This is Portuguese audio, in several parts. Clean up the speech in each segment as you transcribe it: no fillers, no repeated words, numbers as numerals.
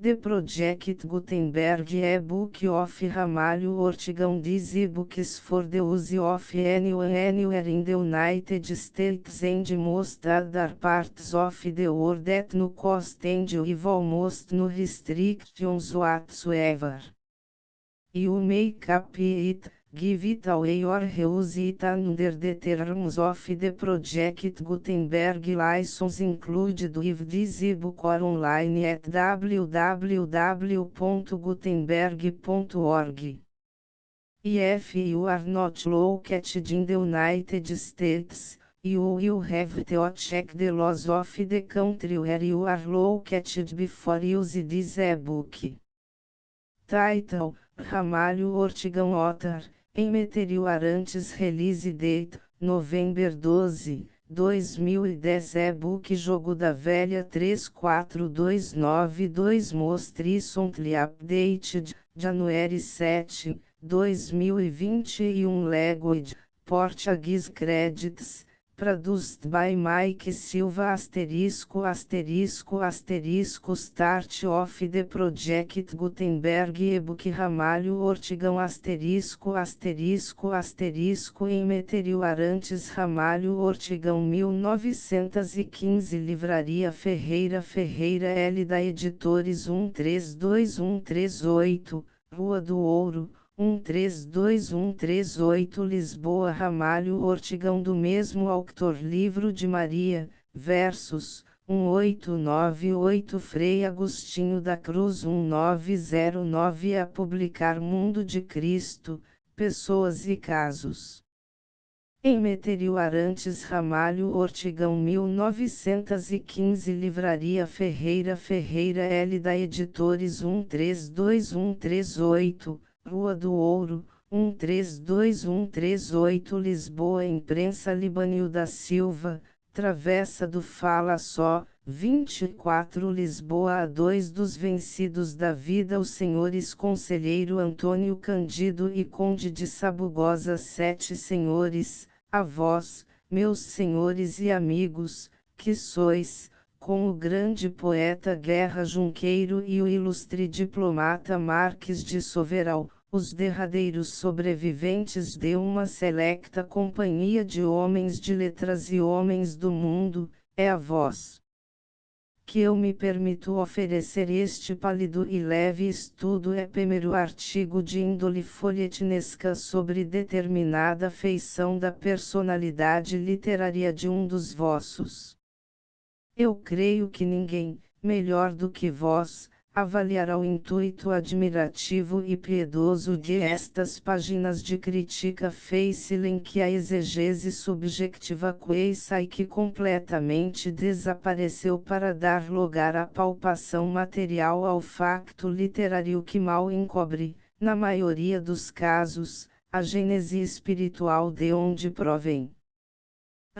The Project Gutenberg e-book of Ramalho Ortigão these e-books for the use of anyone anywhere in the United States and most other parts of the world at no cost and with almost no restrictions whatsoever. You may copy it, give it away or reuse it under the terms of the Project Gutenberg license included with this ebook or online at www.gutenberg.org. If you are not located in the United States, you will have to check the laws of the country where you are located before use this ebook. Title: Ramalho Ortigão Author, em Meteorantes Release Date, November 12, 2010 E-book Jogo da Velha 34292 Most recently updated, January 7, 2021 Language, Portuguese Credits, Produced by Mike Silva Start of the Project Gutenberg e-book Ramalho Ortigão em Meteorantes Ramalho Ortigão 1915 Livraria Ferreira L da Editores 132138, Rua do Ouro, 132138 Lisboa Ramalho Ortigão do mesmo autor Livro de Maria, versos, 1898 Frei Agostinho da Cruz 1909 A publicar Mundo de Cristo, Pessoas e Casos. Em Meteorantes Ramalho Ortigão 1915 Livraria Ferreira L da Editores 132138, Rua do Ouro, 132138 Lisboa Imprensa Libânio da Silva, Travessa do Fala Só, 24 Lisboa A2 dos Vencidos da Vida Os Senhores Conselheiro Antônio Cândido e Conde de Sabugosa 7 Senhores, a vós, meus senhores e amigos, que sois, com o grande poeta Guerra Junqueiro e o ilustre diplomata Marques de Soveral, os derradeiros sobreviventes de uma selecta companhia de homens de letras e homens do mundo, é a vós que eu me permito oferecer este pálido e leve estudo efêmero artigo de índole folhetinesca sobre determinada feição da personalidade literária de um dos vossos. Eu creio que ninguém, melhor do que vós, avaliará o intuito admirativo e piedoso de estas páginas de crítica feice em que a exegese subjectiva queissa e que completamente desapareceu para dar lugar à palpação material ao facto literário que mal encobre, na maioria dos casos, a gênese espiritual de onde provém.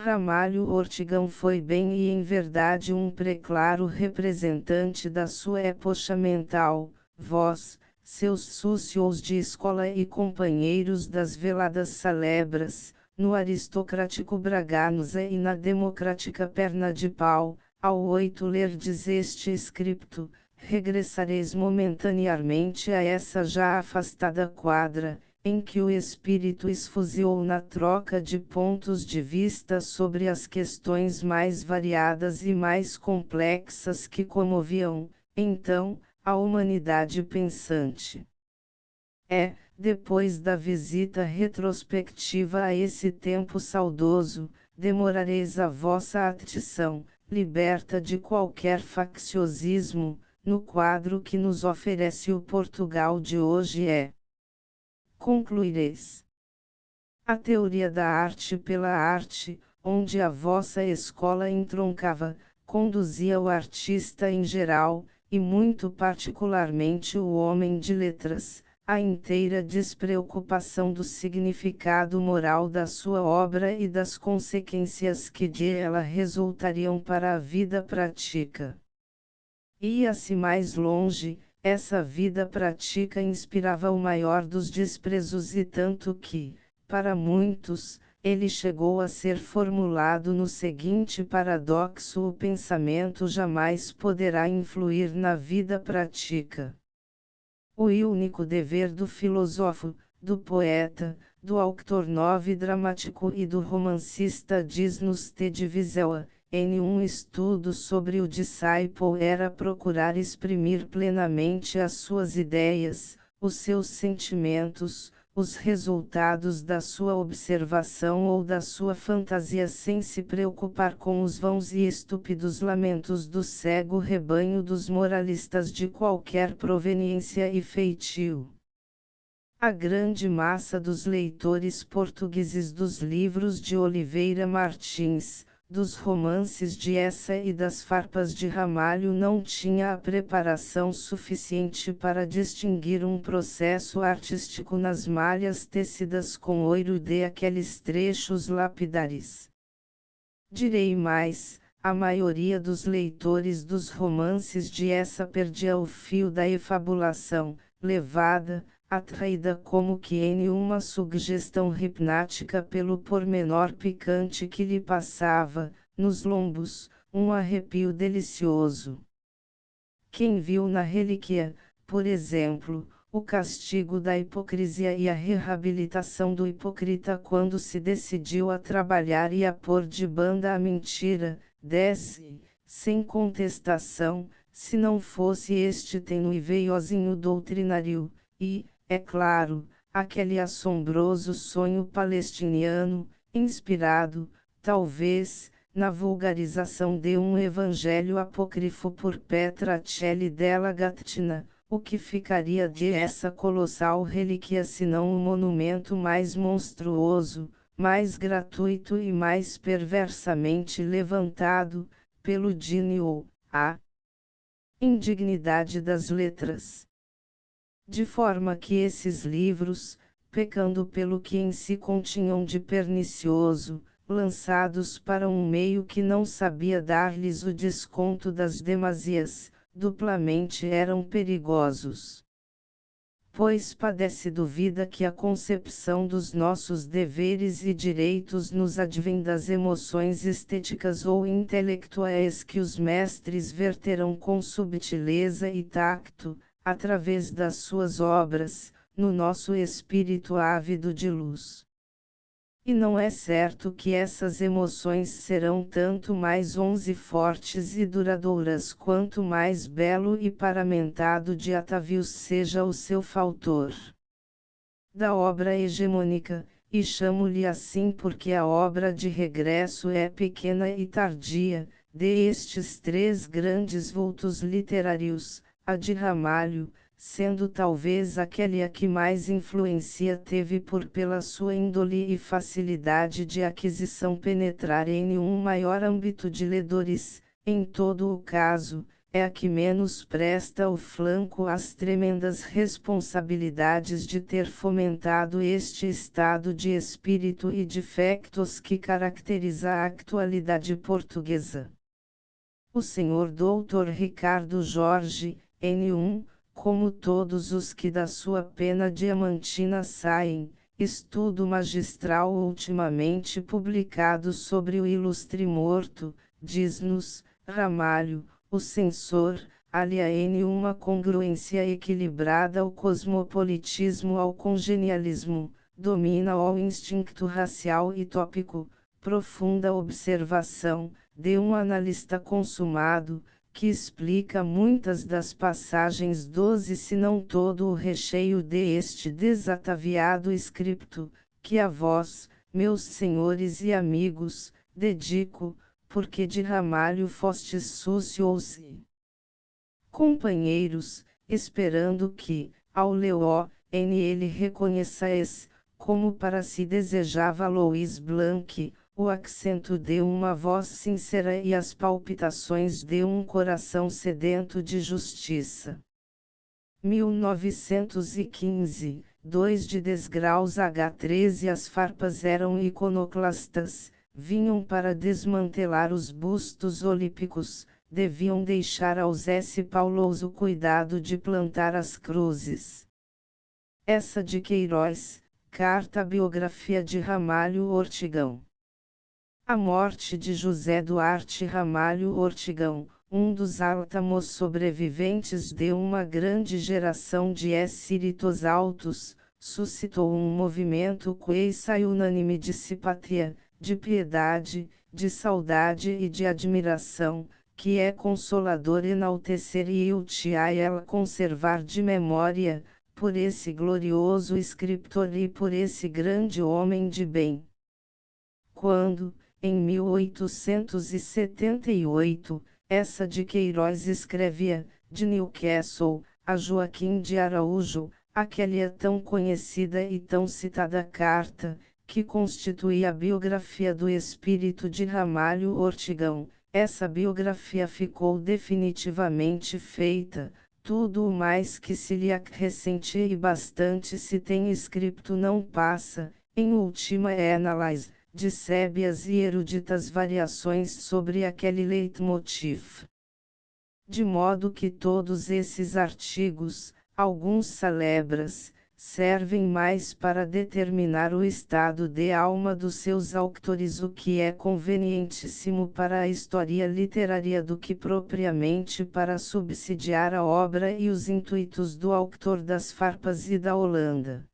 Ramalho Ortigão foi bem e em verdade um preclaro representante da sua epocha mental, vós, seus súcios de escola e companheiros das veladas salebras, no aristocrático Braganusa e na democrática Perna de Pau, ao 8 lerdes este scripto, regressareis momentaneamente a essa já afastada quadra, em que o espírito esfuziou na troca de pontos de vista sobre as questões mais variadas e mais complexas que comoviam, então, a humanidade pensante. Depois da visita retrospectiva a esse tempo saudoso, demorareis a vossa atenção, liberta de qualquer facciosismo, no quadro que nos oferece o Portugal de hoje concluireis. A teoria da arte pela arte, onde a vossa escola entroncava, conduzia o artista em geral, e muito particularmente o homem de letras, à inteira despreocupação do significado moral da sua obra e das consequências que de ela resultariam para a vida prática. Ia-se mais longe. Essa vida prática inspirava o maior dos desprezos e tanto que, para muitos, ele chegou a ser formulado no seguinte paradoxo: o pensamento jamais poderá influir na vida prática. O único dever do filósofo, do poeta, do autor novo dramático e do romancista, diz-nos Ted Wiesel, em um estudo sobre o discípulo, era procurar exprimir plenamente as suas ideias, os seus sentimentos, os resultados da sua observação ou da sua fantasia, sem se preocupar com os vãos e estúpidos lamentos do cego rebanho dos moralistas de qualquer proveniência e feitio. A grande massa dos leitores portugueses dos livros de Oliveira Martins, dos romances de Eça e das farpas de Ramalho não tinha a preparação suficiente para distinguir um processo artístico nas malhas tecidas com ouro de aqueles trechos lapidares. Direi mais, a maioria dos leitores dos romances de Eça perdia o fio da efabulação, levada, atraída como que em uma sugestão hipnótica pelo pormenor picante que lhe passava, nos lombos, um arrepio delicioso. Quem viu na Relíquia, por exemplo, o castigo da hipocrisia e a reabilitação do hipócrita quando se decidiu a trabalhar e a pôr de banda a mentira, desce, sem contestação, se não fosse este tênue veiozinho doutrinário, e, é claro, aquele assombroso sonho palestiniano, inspirado, talvez, na vulgarização de um evangelho apócrifo por Petra Celli della Gattina, o que ficaria de essa colossal relíquia senão o monumento mais monstruoso, mais gratuito e mais perversamente levantado, pelo gênio, a indignidade das letras. De forma que esses livros, pecando pelo que em si continham de pernicioso, lançados para um meio que não sabia dar-lhes o desconto das demasias, duplamente eram perigosos. Pois padece dúvida que a concepção dos nossos deveres e direitos nos advém das emoções estéticas ou intelectuais que os mestres verterão com subtileza e tacto, através das suas obras, no nosso espírito ávido de luz. E não é certo que essas emoções serão tanto mais fortes e duradouras quanto mais belo e paramentado de atavios seja o seu faltor. Da obra hegemônica, e chamo-lhe assim porque a obra de regresso é pequena e tardia, de estes três grandes vultos literários, a de Ramalho, sendo talvez aquele a que mais influência teve por pela sua índole e facilidade de aquisição penetrar em um maior âmbito de ledores, em todo o caso, é a que menos presta o flanco às tremendas responsabilidades de ter fomentado este estado de espírito e de factos que caracteriza a atualidade portuguesa. O Sr. Dr. Ricardo Jorge, N1, como todos os que da sua pena diamantina saem, estudo magistral ultimamente publicado sobre o ilustre morto, diz-nos, Ramalho, o censor, alia em uma congruência equilibrada ao cosmopolitismo, ao congenialismo, domina ao instinto racial e tópico, profunda observação, de um analista consumado, que explica muitas das passagens se não todo o recheio de este desataviado scripto, que a vós, meus senhores e amigos, dedico, porque de Ramalho fostes súcios companheiros, esperando que, ao lê-lo, em ele reconheçais, como para si desejava Louis Blanc, o acento de uma voz sincera e as palpitações de um coração sedento de justiça. 1915, 2 de Desgraus H13. As farpas eram iconoclastas, vinham para desmantelar os bustos olímpicos, deviam deixar aos S. Paulos o cuidado de plantar as cruzes. Essa de Queiroz, Carta Biografia de Ramalho Ortigão. A morte de José Duarte Ramalho Ortigão, um dos últimos sobreviventes de uma grande geração de espíritos altos, suscitou um movimento quase unânime de simpatia, de piedade, de saudade e de admiração, que é consolador enaltecer e útil a ela conservar de memória, por esse glorioso escritor e por esse grande homem de bem. Quando, em 1878, essa de Queiroz escrevia, de Newcastle, a Joaquim de Araújo, aquela tão conhecida e tão citada carta, que constitui a biografia do espírito de Ramalho Ortigão, essa biografia ficou definitivamente feita. Tudo o mais que se lhe acrescente e bastante se tem escrito não passa, em última análise, de sábias e eruditas variações sobre aquele leitmotiv. De modo que todos esses artigos, alguns celebres, servem mais para determinar o estado de alma dos seus autores, o que é convenientíssimo para a história literária, do que propriamente para subsidiar a obra e os intuitos do autor das farpas e da Holanda.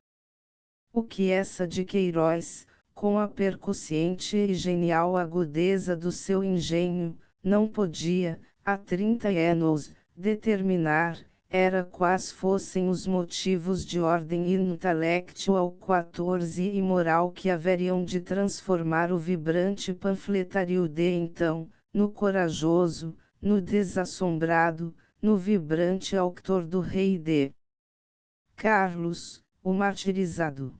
O que essa de Queiroz, com a percussiente e genial agudeza do seu engenho, não podia, há 30 anos, determinar, era quais fossem os motivos de ordem intelectual 14 e moral que haveriam de transformar o vibrante panfletário de então, no corajoso, no desassombrado, no vibrante autor do Rei de Carlos, o martirizado.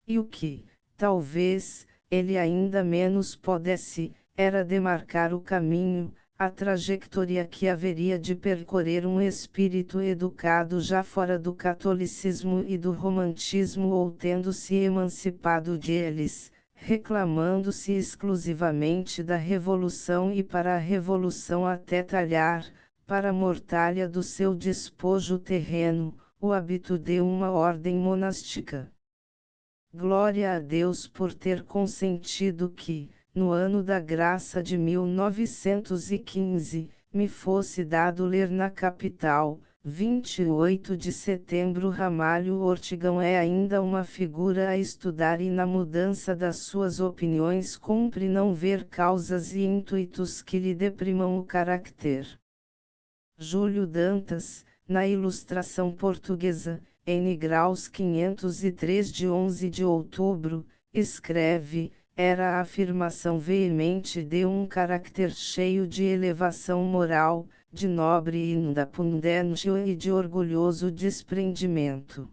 E o que, talvez, ele ainda menos pudesse, era demarcar o caminho, a trajetória que haveria de percorrer um espírito educado já fora do catolicismo e do romantismo, ou tendo-se emancipado deles, reclamando-se exclusivamente da revolução e para a revolução até talhar, para a mortalha do seu despojo terreno, o hábito de uma ordem monástica. Glória a Deus por ter consentido que, no ano da graça de 1915, me fosse dado ler na capital, 28 de setembro. Ramalho Ortigão é ainda uma figura a estudar, e na mudança das suas opiniões cumpre não ver causas e intuitos que lhe deprimam o caráter. Júlio Dantas, na Ilustração Portuguesa, N. Graus 503 de 11 de outubro, escreve: era a afirmação veemente de um caráter cheio de elevação moral, de nobre independência e de orgulhoso desprendimento.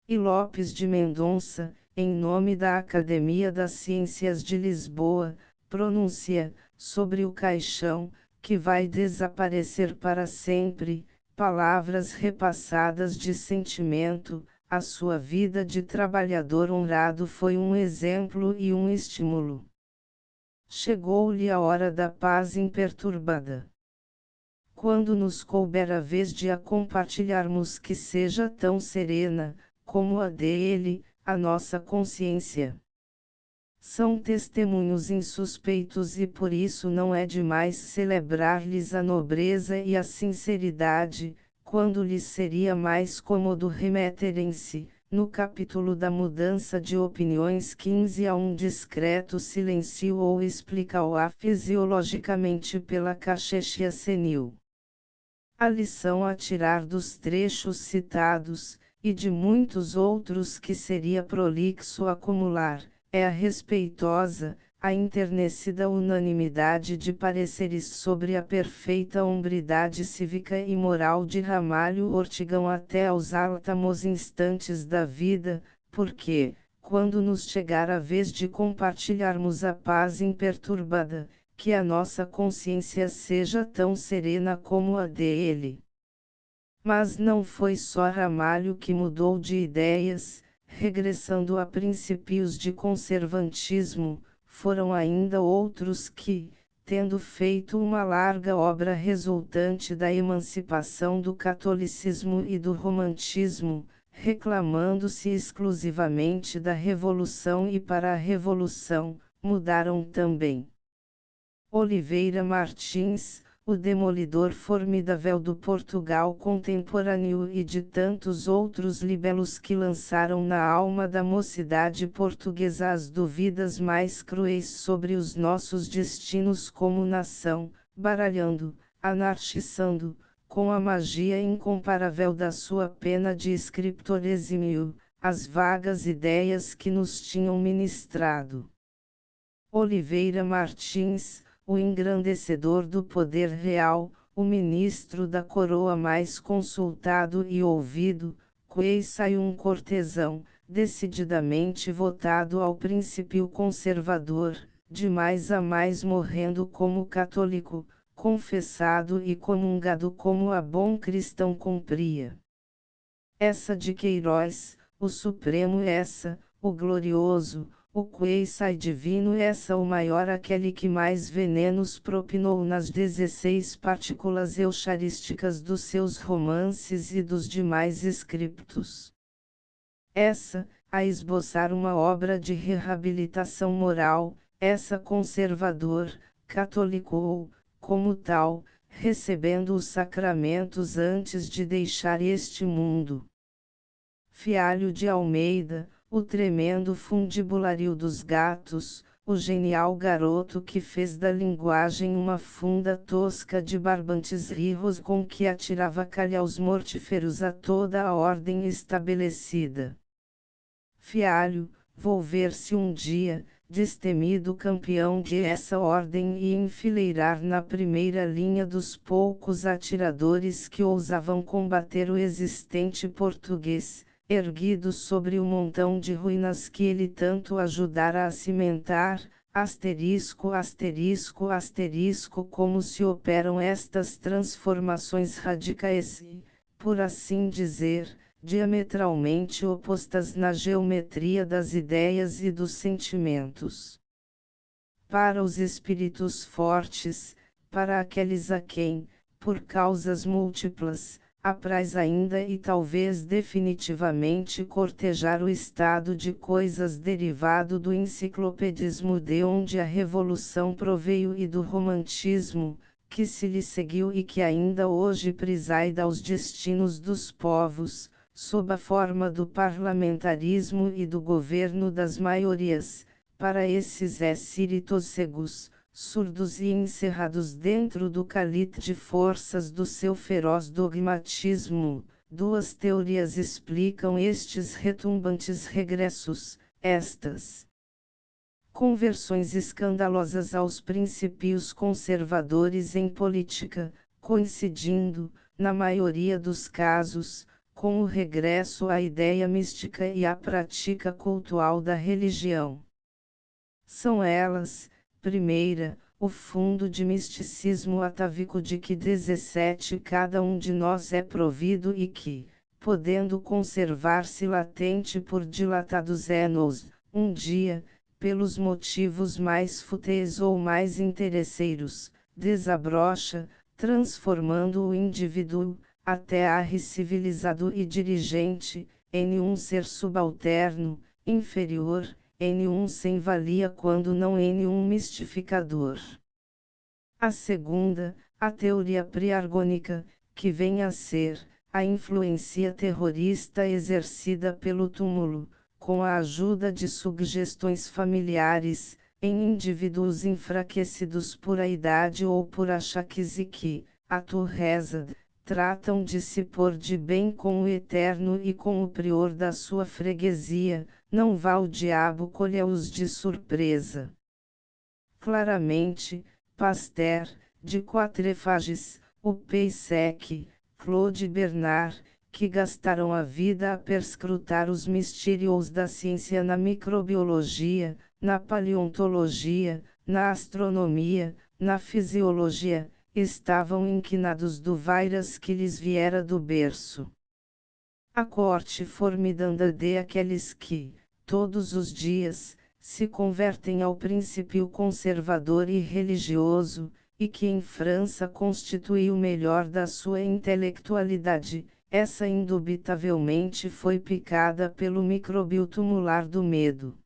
E Lopes de Mendonça, em nome da Academia das Ciências de Lisboa, pronuncia, sobre o caixão, que vai desaparecer para sempre, palavras repassadas de sentimento. A sua vida de trabalhador honrado foi um exemplo e um estímulo. Chegou-lhe a hora da paz imperturbada. Quando nos couber a vez de a compartilharmos, que seja tão serena, como a dele, a nossa consciência. São testemunhos insuspeitos e por isso não é demais celebrar-lhes a nobreza e a sinceridade, quando lhes seria mais cômodo remeterem-se, no capítulo da mudança de opiniões 15, a um discreto silêncio ou explica-o-a fisiologicamente pela cachexia senil. A lição a tirar dos trechos citados, e de muitos outros que seria prolixo acumular, é a respeitosa, a enternecida unanimidade de pareceres sobre a perfeita hombridade cívica e moral de Ramalho Ortigão até aos últimos instantes da vida, porque, quando nos chegar a vez de compartilharmos a paz imperturbada, que a nossa consciência seja tão serena como a dele. Mas não foi só Ramalho que mudou de ideias, regressando a princípios de conservantismo. Foram ainda outros que, tendo feito uma larga obra resultante da emancipação do catolicismo e do romantismo, reclamando-se exclusivamente da Revolução e para a Revolução, mudaram também. Oliveira Martins, o demolidor formidável do Portugal contemporâneo e de tantos outros libelos que lançaram na alma da mocidade portuguesa as dúvidas mais cruéis sobre os nossos destinos como nação, baralhando, anarquizando, com a magia incomparável da sua pena de escritor exímio, as vagas ideias que nos tinham ministrado. Oliveira Martins, o engrandecedor do poder real, o ministro da coroa mais consultado e ouvido, queissai um cortesão, decididamente votado ao princípio conservador, de mais a mais morrendo como católico, confessado e comungado como a bom cristão cumpria. Essa de Queiroz, o supremo essa, o glorioso, o queissai divino essa o maior aquele que mais venenos propinou nas 16 partículas eucharísticas dos seus romances e dos demais scriptos. Essa, a esboçar uma obra de reabilitação moral, essa conservador, católico ou, como tal, recebendo os sacramentos antes de deixar este mundo. Fialho de Almeida, o tremendo fundibulário dos gatos, o genial garoto que fez da linguagem uma funda tosca de barbantes rios com que atirava calhaus mortíferos a toda a ordem estabelecida. Fialho, volver-se um dia, destemido campeão de essa ordem e enfileirar na primeira linha dos poucos atiradores que ousavam combater o existente português, erguido sobre o montão de ruínas que ele tanto ajudara a cimentar, asterisco asterisco asterisco como se operam estas transformações radicais e, por assim dizer, diametralmente opostas na geometria das ideias e dos sentimentos. Para os espíritos fortes, para aqueles a quem, por causas múltiplas, apraz ainda e talvez definitivamente cortejar o estado de coisas derivado do enciclopedismo de onde a Revolução proveio e do romantismo, que se lhe seguiu e que ainda hoje presida aos destinos dos povos, sob a forma do parlamentarismo e do governo das maiorias, para esses espíritos cegos, surdos e encerrados dentro do cálice de forças do seu feroz dogmatismo, duas teorias explicam estes retumbantes regressos, estas conversões escandalosas aos princípios conservadores em política, coincidindo, na maioria dos casos, com o regresso à ideia mística e à prática cultual da religião. São elas, primeira, o fundo de misticismo atávico de que 17 cada um de nós é provido e que, podendo conservar-se latente por dilatados anos, um dia, pelos motivos mais fúteis ou mais interesseiros, desabrocha, transformando o indivíduo, até civilizado e dirigente, em um ser subalterno, inferior, em um sem-valia quando não em um mistificador. A segunda, a teoria priargônica, que vem a ser, a influência terrorista exercida pelo túmulo, com a ajuda de sugestões familiares, em indivíduos enfraquecidos por a idade ou por achaques e que, à reza, tratam de se pôr de bem com o eterno e com o prior da sua freguesia, não vá o diabo colha-os de surpresa. Claramente, Pasteur, de Quatrefages, o Peyssec, Claude Bernard, que gastaram a vida a perscrutar os mistérios da ciência na microbiologia, na paleontologia, na astronomia, na fisiologia, estavam inquinados do vírus que lhes viera do berço. A corte formidanda de aqueles que, todos os dias, se convertem ao princípio conservador e religioso, e que em França constitui o melhor da sua intelectualidade, essa indubitavelmente foi picada pelo micróbio tumular do medo.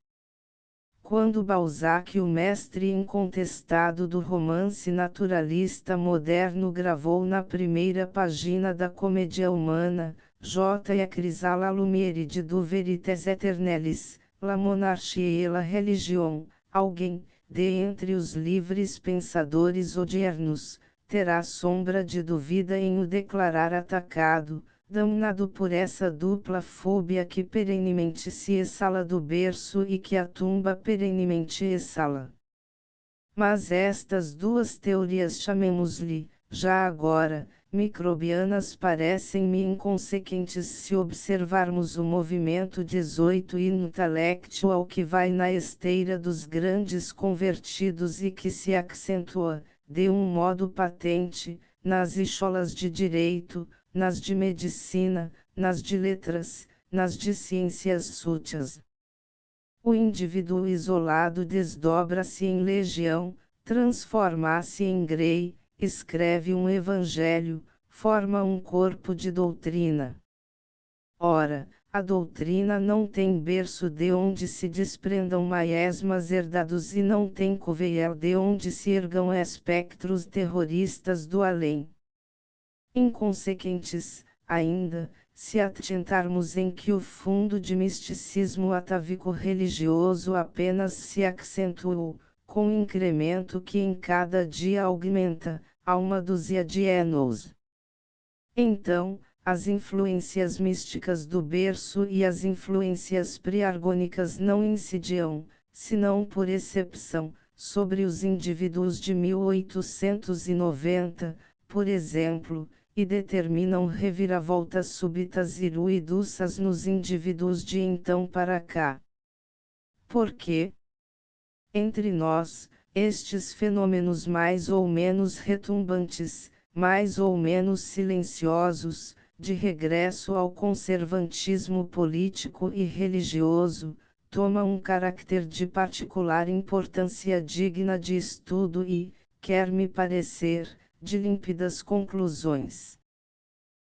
Quando Balzac, o mestre incontestado do romance naturalista moderno, gravou na primeira página da Comédia Humana, J. e a Crisala Lumiere de du Veritas Aeternellis, la monarchie et la religion, alguém, de entre os livres pensadores odiernos, terá sombra de dúvida em o declarar atacado, damnado por essa dupla fobia que perenemente se exala do berço e que a tumba perenemente exala. Mas estas duas teorias, chamemos-lhe, já agora, microbianas, parecem-me inconsequentes se observarmos o movimento 18 intelectual que vai na esteira dos grandes convertidos e que se acentua, de um modo patente, nas escolas de direito, nas de medicina, nas de letras, nas de ciências súteis. O indivíduo isolado desdobra-se em legião, transforma-se em grey, escreve um evangelho, forma um corpo de doutrina. Ora, a doutrina não tem berço de onde se desprendam maesmas herdados e não tem coveia de onde se ergam espectros terroristas do além. Inconsequentes, ainda, se atentarmos em que o fundo de misticismo atávico-religioso apenas se acentuou, com o incremento que em cada dia aumenta, a uma dúzia de anos. Então, as influências místicas do berço e as influências pré-argônicas não incidiam, senão por excepção, sobre os indivíduos de 1890, por exemplo, e determinam reviravoltas súbitas e ruidosas nos indivíduos de então para cá. Porque, entre nós, estes fenômenos mais ou menos retumbantes, mais ou menos silenciosos, de regresso ao conservantismo político e religioso, tomam um caráter de particular importância digna de estudo e, quer-me parecer, de límpidas conclusões.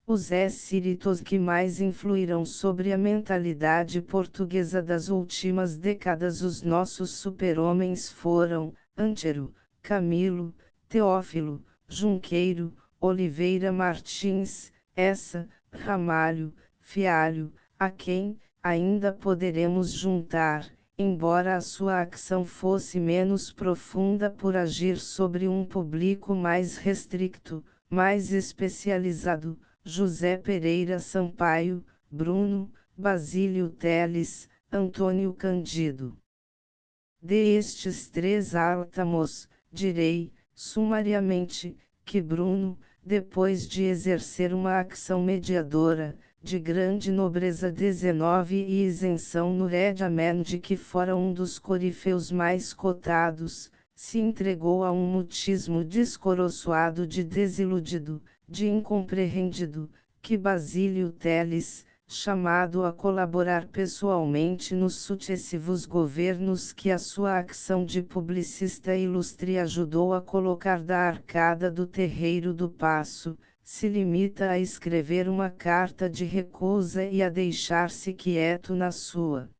Os espíritos que mais influíram sobre a mentalidade portuguesa das últimas décadas, os nossos super-homens, foram Antero, Camilo, Teófilo, Junqueiro, Oliveira Martins, Essa, Ramalho, Fialho, a quem, ainda poderemos juntar, embora a sua ação fosse menos profunda por agir sobre um público mais restrito, mais especializado, José Pereira Sampaio, Bruno, Basílio Teles, Antônio Cândido. Destes três áltamos, direi, sumariamente, que Bruno, depois de exercer uma ação mediadora, de grande nobreza 19 e isenção no redamen de que fora um dos corifeus mais cotados, se entregou a um mutismo descoroçoado de desiludido, de incompreendido, que Basílio Teles, chamado a colaborar pessoalmente nos sucessivos governos que a sua ação de publicista ilustre ajudou a colocar da arcada do Terreiro do Paço, se limita a escrever uma carta de recusa e a deixar-se quieto na sua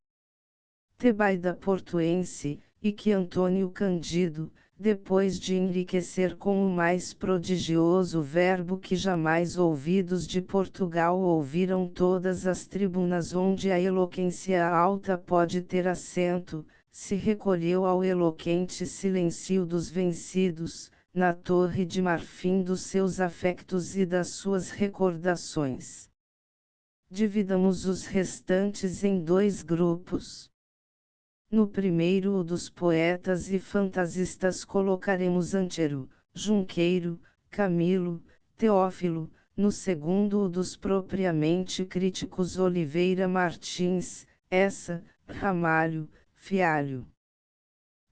Tebaida portuense, e que Antônio Cândido, depois de enriquecer com o mais prodigioso verbo que jamais ouvidos de Portugal ouviram todas as tribunas onde a eloquência alta pode ter assento, se recolheu ao eloquente silêncio dos vencidos, na torre de marfim dos seus afectos e das suas recordações. Dividamos os restantes em dois grupos. No primeiro, o dos poetas e fantasistas, colocaremos Antero, Junqueiro, Camilo, Teófilo; no segundo, o dos propriamente críticos, Oliveira Martins, Essa, Ramalho, Fialho.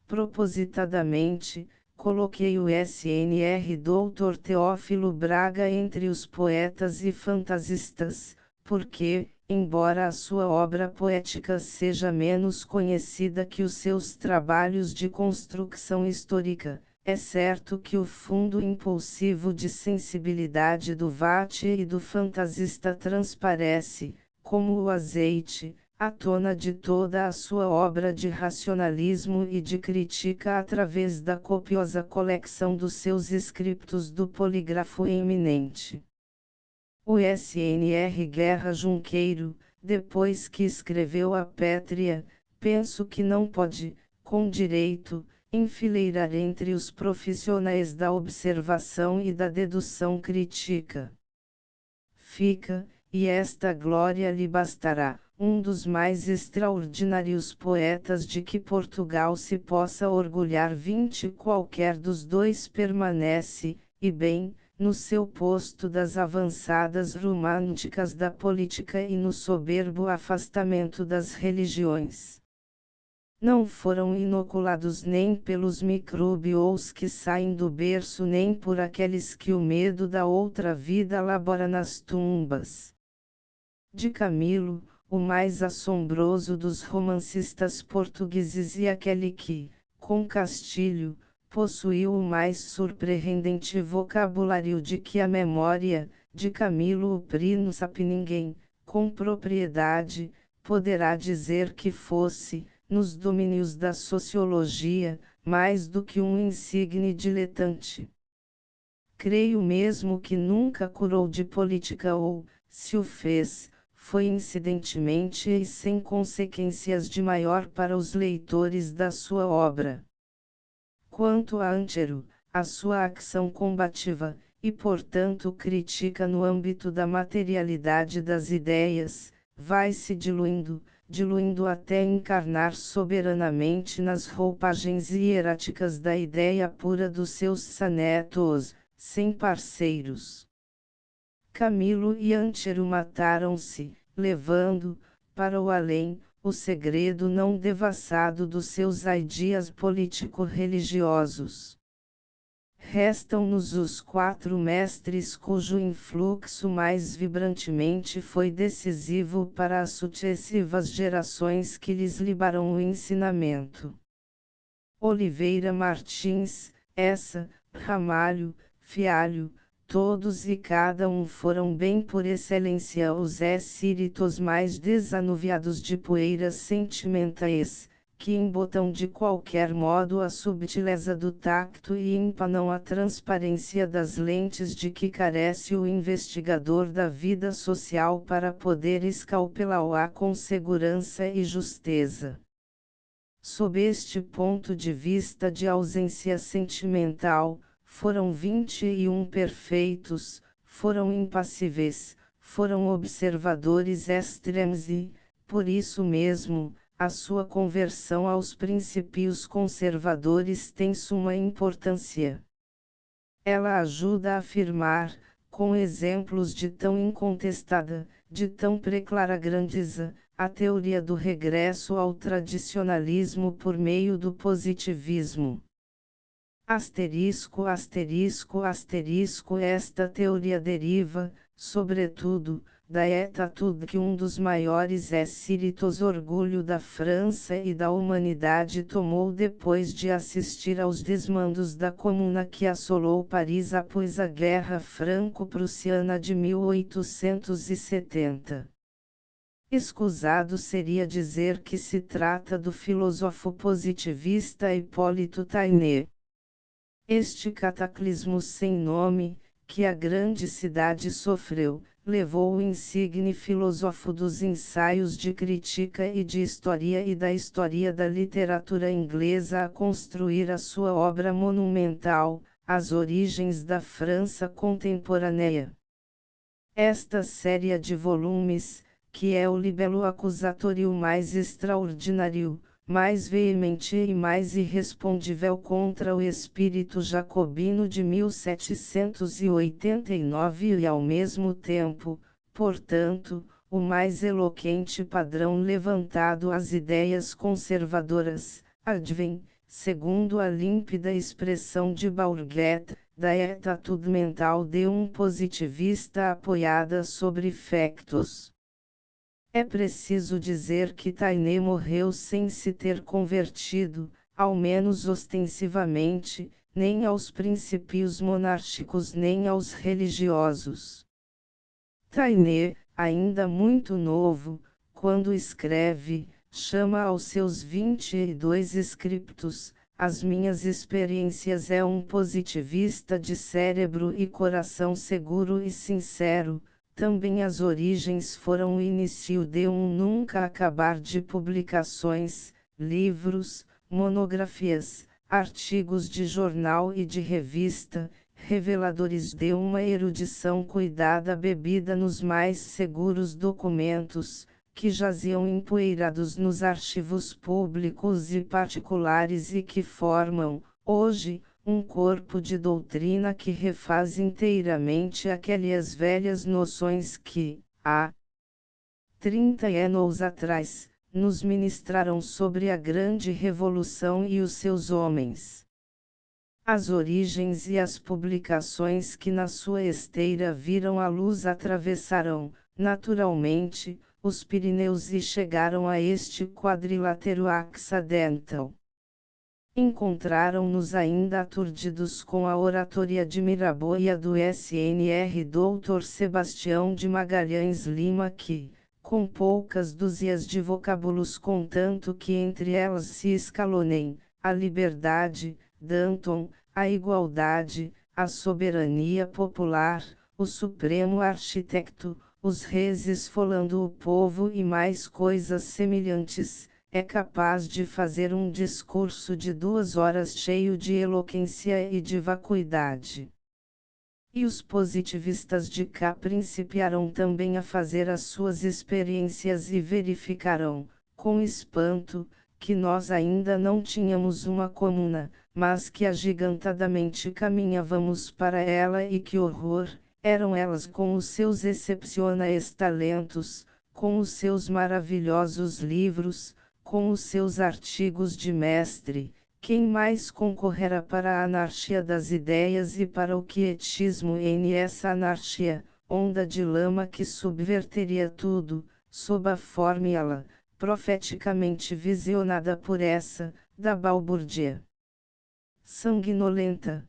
Propositadamente, coloquei o Sr. Dr. Teófilo Braga entre os poetas e fantasistas, porque, embora a sua obra poética seja menos conhecida que os seus trabalhos de construção histórica, é certo que o fundo impulsivo de sensibilidade do Vate e do fantasista transparece, como o azeite, à tona de toda a sua obra de racionalismo e de crítica através da copiosa coleção dos seus escritos do polígrafo eminente. O SNR Guerra Junqueiro, depois que escreveu A Pétria, penso que não pode, com direito, enfileirar entre os profissionais da observação e da dedução crítica. Fica, e esta glória lhe bastará, um dos mais extraordinários poetas de que Portugal se possa orgulhar. 20 Qualquer dos dois permanece, e bem, no seu posto das avançadas românticas da política e no soberbo afastamento das religiões. Não foram inoculados nem pelos micróbios que saem do berço nem por aqueles que o medo da outra vida labora nas tumbas. De Camilo, o mais assombroso dos romancistas portugueses e aquele que, com Castilho, possuiu o mais surpreendente vocabulário de que a memória, de Camilo o Pri não sabe ninguém, com propriedade, poderá dizer que fosse, nos domínios da sociologia, mais do que um insigne diletante. Creio mesmo que nunca curou de política ou, se o fez, foi incidentemente e sem consequências de maior para os leitores da sua obra. Quanto a Antero, a sua ação combativa, e portanto crítica no âmbito da materialidade das ideias, vai se diluindo até encarnar soberanamente nas roupagens hieráticas da ideia pura dos seus sonetos, sem parceiros. Camilo e Antero mataram-se, levando, para o além, o segredo não devassado dos seus ideais político-religiosos. Restam-nos os 4 mestres cujo influxo mais vibrantemente foi decisivo para as sucessivas gerações que lhes libaram o ensinamento. Oliveira Martins, Essa, Ramalho, Fialho, todos e cada um foram bem por excelência os espíritos mais desanuviados de poeiras sentimentais, que embotam de qualquer modo a subtileza do tacto e empanam a transparência das lentes de que carece o investigador da vida social para poder escalpelá-la com segurança e justeza. Sob este ponto de vista de ausência sentimental, foram 21 perfeitos, foram impassíveis, foram observadores extremos e, por isso mesmo, a sua conversão aos princípios conservadores tem suma importância. Ela ajuda a afirmar, com exemplos de tão incontestada, de tão preclara grandeza, a teoria do regresso ao tradicionalismo por meio do positivismo. Asterisco, asterisco, asterisco. Esta teoria deriva, sobretudo, da atitude que um dos maiores espíritos orgulho da França e da humanidade tomou depois de assistir aos desmandos da Comuna que assolou Paris após a Guerra Franco-Prussiana de 1870. Escusado seria dizer que se trata do filósofo positivista Hipólito Taine. Este cataclismo sem nome, que a grande cidade sofreu, levou o insigne filósofo dos ensaios de crítica e de história e da história da literatura inglesa a construir a sua obra monumental, As Origens da França Contemporânea. Esta série de volumes, que é o libelo acusatório mais extraordinário, mais veemente e mais irrespondível contra o espírito jacobino de 1789 e ao mesmo tempo, portanto, o mais eloquente padrão levantado às ideias conservadoras, advém, segundo a límpida expressão de Bourget, da atitude mental de um positivista apoiada sobre factos. É preciso dizer que Taine morreu sem se ter convertido, ao menos ostensivamente, nem aos princípios monárquicos nem aos religiosos. Taine, ainda muito novo, quando escreve, chama aos seus 22 escritos, As minhas experiências é um positivista de cérebro e coração seguro e sincero. Também as origens foram o início de um nunca acabar de publicações, livros, monografias, artigos de jornal e de revista, reveladores de uma erudição cuidada bebida nos mais seguros documentos, que jaziam empoeirados nos arquivos públicos e particulares e que formam, hoje, um corpo de doutrina que refaz inteiramente aquelas velhas noções que, há 30 anos atrás, nos ministraram sobre a grande revolução e os seus homens. As origens e as publicações que na sua esteira viram a luz atravessaram, naturalmente, os Pirineus e chegaram a este quadrilátero accidental. Encontraram-nos ainda aturdidos com a oratoria de Mirabeau e a do Sr. Dr. Sebastião de Magalhães Lima que, com poucas dúzias de vocábulos contanto que entre elas se escalonem, a liberdade, Danton, a igualdade, a soberania popular, o supremo arquiteto, os reis esfolando o povo e mais coisas semelhantes, é capaz de fazer um discurso de 2 horas cheio de eloquência e de vacuidade. E os positivistas de cá principiaram também a fazer as suas experiências e verificaram, com espanto, que nós ainda não tínhamos uma comuna, mas que agigantadamente caminhávamos para ela e que horror, eram elas com os seus excepcionais talentos, com os seus maravilhosos livros, com os seus artigos de mestre, quem mais concorrera para a anarquia das ideias e para o quietismo em essa anarquia, onda de lama que subverteria tudo, sob a fórmula, profeticamente visionada por essa, da balbúrdia sanguinolenta.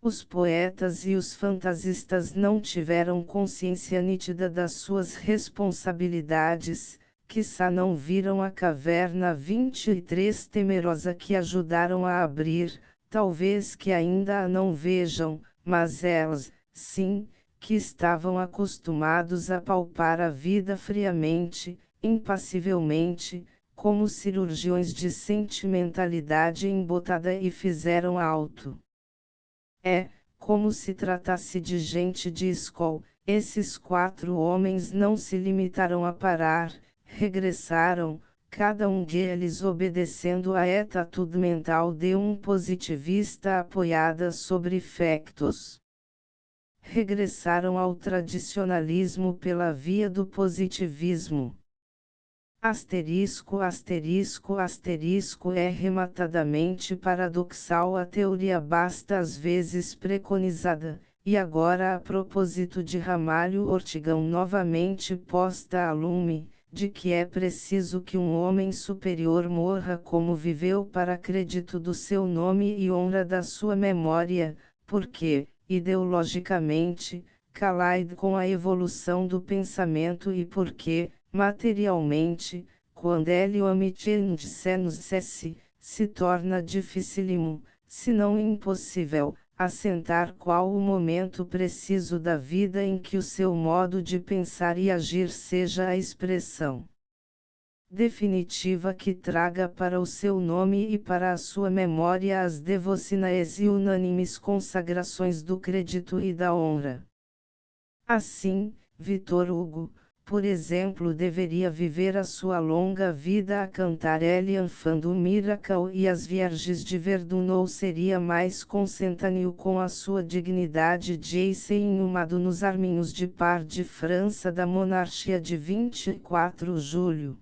Os poetas e os fantasistas não tiveram consciência nítida das suas responsabilidades, quiçá não viram a caverna 23 temerosa que ajudaram a abrir, talvez que ainda a não vejam, mas elas, sim, que estavam acostumados a palpar a vida friamente, impassivelmente, como cirurgiões de sentimentalidade embotada e fizeram alto. Como se tratasse de gente de escola, esses 4 homens não se limitaram a parar, regressaram, cada um deles obedecendo à atitude mental de um positivista apoiada sobre factos. Regressaram ao tradicionalismo pela via do positivismo. Asterisco, asterisco, asterisco é rematadamente paradoxal a teoria basta às vezes preconizada, e agora a propósito de Ramalho Ortigão novamente posta a lume, de que é preciso que um homem superior morra como viveu para crédito do seu nome e honra da sua memória, porque, ideologicamente, calide com a evolução do pensamento e porque, materialmente, quando ele se torna dificílimo, se não impossível, assentar qual o momento preciso da vida em que o seu modo de pensar e agir seja a expressão definitiva que traga para o seu nome e para a sua memória as devocionais e unânimes consagrações do crédito e da honra. Assim, Victor Hugo, por exemplo, deveria viver a sua longa vida a cantar El Enfant du Miracle e as Vierges de Verdun ou seria mais consentâneo com a sua dignidade de ser inhumado nos arminhos de par de França da monarquia de 24 de julho.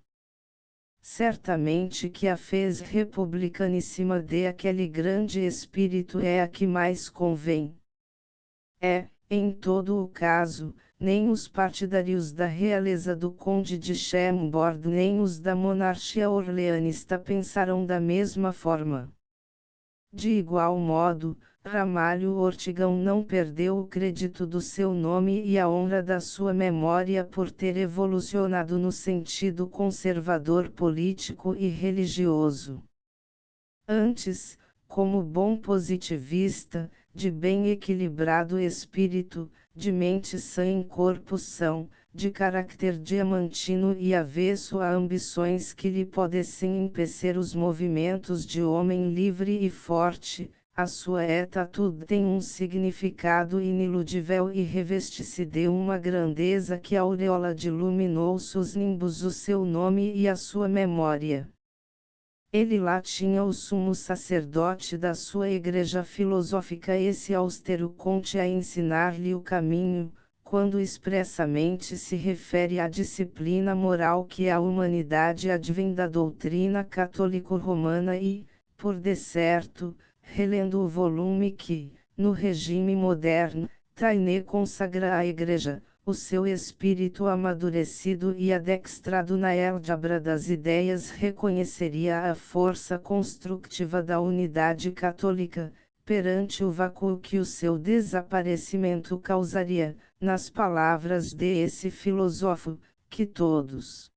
Certamente que a fez republicaníssima de aquele grande espírito é a que mais convém. Em todo o caso, nem os partidários da realeza do Conde de Chambord nem os da monarquia orleanista pensaram da mesma forma. De igual modo, Ramalho Ortigão não perdeu o crédito do seu nome e a honra da sua memória por ter evolucionado no sentido conservador político e religioso. Antes, como bom positivista, de bem equilibrado espírito, de mente sã em corpo são, de caráter diamantino e avesso a ambições que lhe pudessem impecer os movimentos de homem livre e forte, a sua atitude tem um significado iniludível e reveste-se de uma grandeza que aureola de luminosos nimbos o seu nome e a sua memória. Ele lá tinha o sumo sacerdote da sua igreja filosófica esse austero conte a ensinar-lhe o caminho, quando expressamente se refere à disciplina moral que a humanidade advém da doutrina católico-romana e, por de certo, relendo o volume que, no regime moderno, Taine consagra à igreja, o seu espírito amadurecido e adestrado na álgebra das ideias reconheceria a força construtiva da unidade católica, perante o vácuo que o seu desaparecimento causaria, nas palavras de esse filósofo, que todos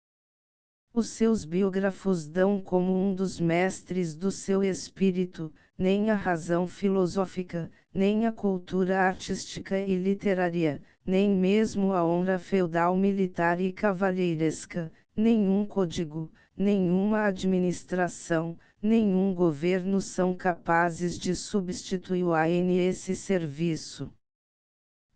os seus biógrafos dão como um dos mestres do seu espírito, nem a razão filosófica, nem a cultura artística e literária, nem mesmo a honra feudal militar e cavalheiresca, nenhum código, nenhuma administração, nenhum governo são capazes de substituir esse serviço.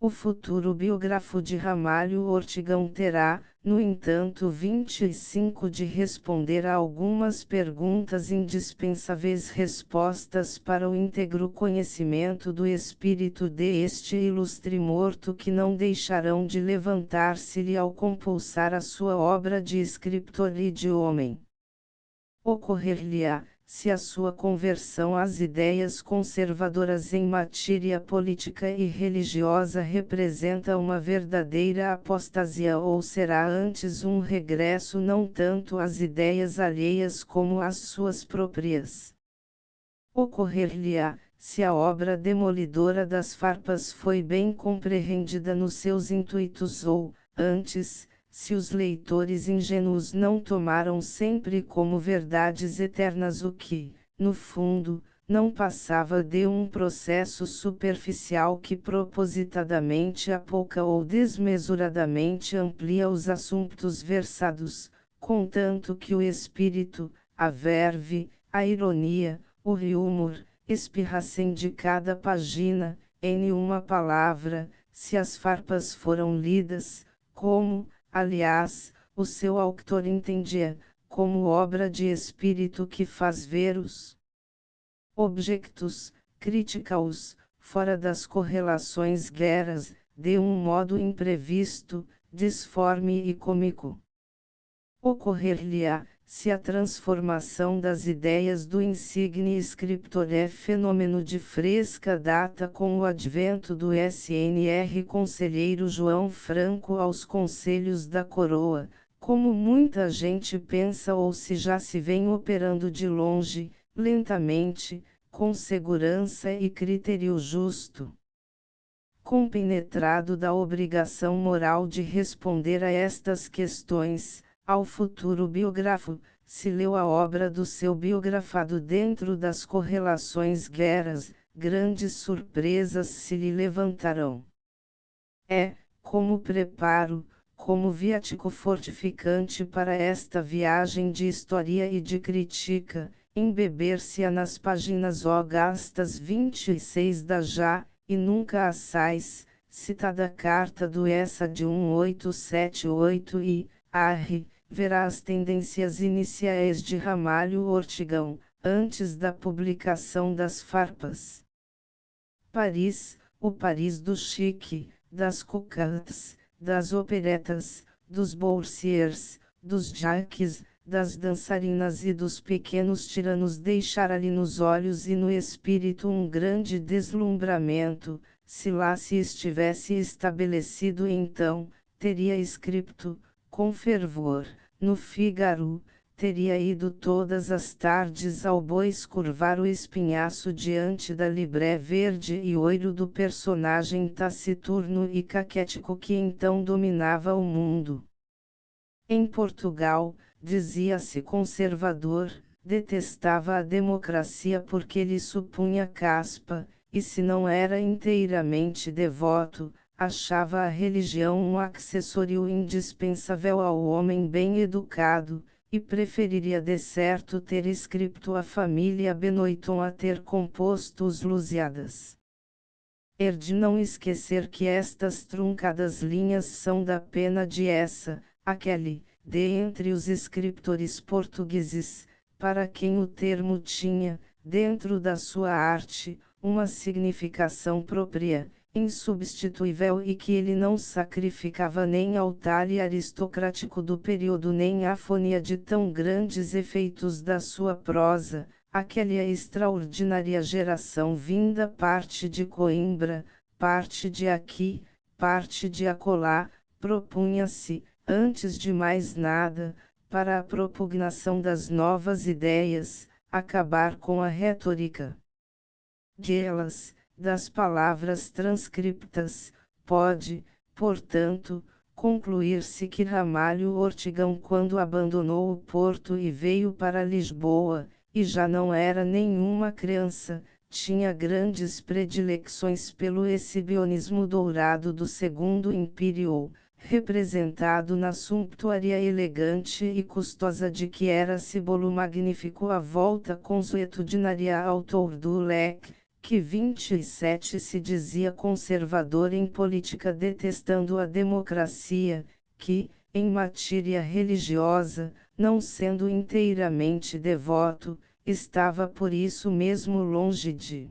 O futuro biógrafo de Ramalho Ortigão terá, no entanto, 25 de responder a algumas perguntas indispensáveis respostas para o íntegro conhecimento do espírito deste ilustre morto que não deixarão de levantar-se-lhe ao compulsar a sua obra de escritor e de homem. Ocorrer-lhe-á, se a sua conversão às ideias conservadoras em matéria política e religiosa representa uma verdadeira apostasia ou será antes um regresso não tanto às ideias alheias como às suas próprias. Ocorrer-lhe-á, se a obra demolidora das farpas foi bem compreendida nos seus intuitos ou, antes, se os leitores ingênuos não tomaram sempre como verdades eternas o que, no fundo, não passava de um processo superficial que propositadamente apouca ou desmesuradamente amplia os assuntos versados, contanto que o espírito, a verve, a ironia, o humor, espirrassem de cada página, em uma palavra, se as farpas foram lidas, como, aliás, o seu autor entendia, como obra de espírito que faz ver os objetos, critica-os, fora das correlações guerras, de um modo imprevisto, disforme e cômico. Ocorrer-lhe-á, se a transformação das ideias do insigne escritor é fenômeno de fresca data com o advento do SNR Conselheiro João Franco aos conselhos da coroa, como muita gente pensa ou se já se vem operando de longe, lentamente, com segurança e critério justo. Compenetrado da obrigação moral de responder a estas questões, ao futuro biógrafo, se leu a obra do seu biografado dentro das correlações guerras, grandes surpresas se lhe levantarão. Como preparo, como viático fortificante para esta viagem de história e de crítica, embeber-se-á nas páginas gastas 26 da já, e nunca assaz, citada carta do ESA de 1878 e, verá as tendências iniciais de Ramalho Ortigão, antes da publicação das farpas. Paris, o Paris do chique, das coquettes, das operetas, dos boursiers, dos jacques, das dançarinas e dos pequenos tiranos deixara-lhe nos olhos e no espírito um grande deslumbramento, se lá se estivesse estabelecido então, teria escrito, com fervor, no Figaro, teria ido todas as tardes ao Bois curvar o espinhaço diante da libré verde e oiro do personagem taciturno e caquético que então dominava o mundo. Em Portugal, dizia-se conservador, detestava a democracia porque lhe supunha caspa, e se não era inteiramente devoto, achava a religião um acessório indispensável ao homem bem educado, e preferiria de certo ter escrito a família Benoiton a ter composto os Lusíadas. De não esquecer que estas truncadas linhas são da pena de essa, aquele, de entre os escritores portugueses, para quem o termo tinha, dentro da sua arte, uma significação própria, insubstituível e que ele não sacrificava nem ao talhe aristocrático do período nem à fonia de tão grandes efeitos da sua prosa, aquela extraordinária geração vinda parte de Coimbra, parte de aqui, parte de acolá, propunha-se, antes de mais nada, para a propugnação das novas ideias, acabar com a retórica. Delas, das palavras transcriptas, pode, portanto, concluir-se que Ramalho Ortigão, quando abandonou o Porto e veio para Lisboa, e já não era nenhuma criança, tinha grandes predileções pelo exhibicionismo dourado do Segundo Império, representado na sumptuária elegante e custosa de que era símbolo magnífico a volta consuetudinária autor do leque, que 27 se dizia conservador em política detestando a democracia, que, em matéria religiosa, não sendo inteiramente devoto, estava por isso mesmo longe de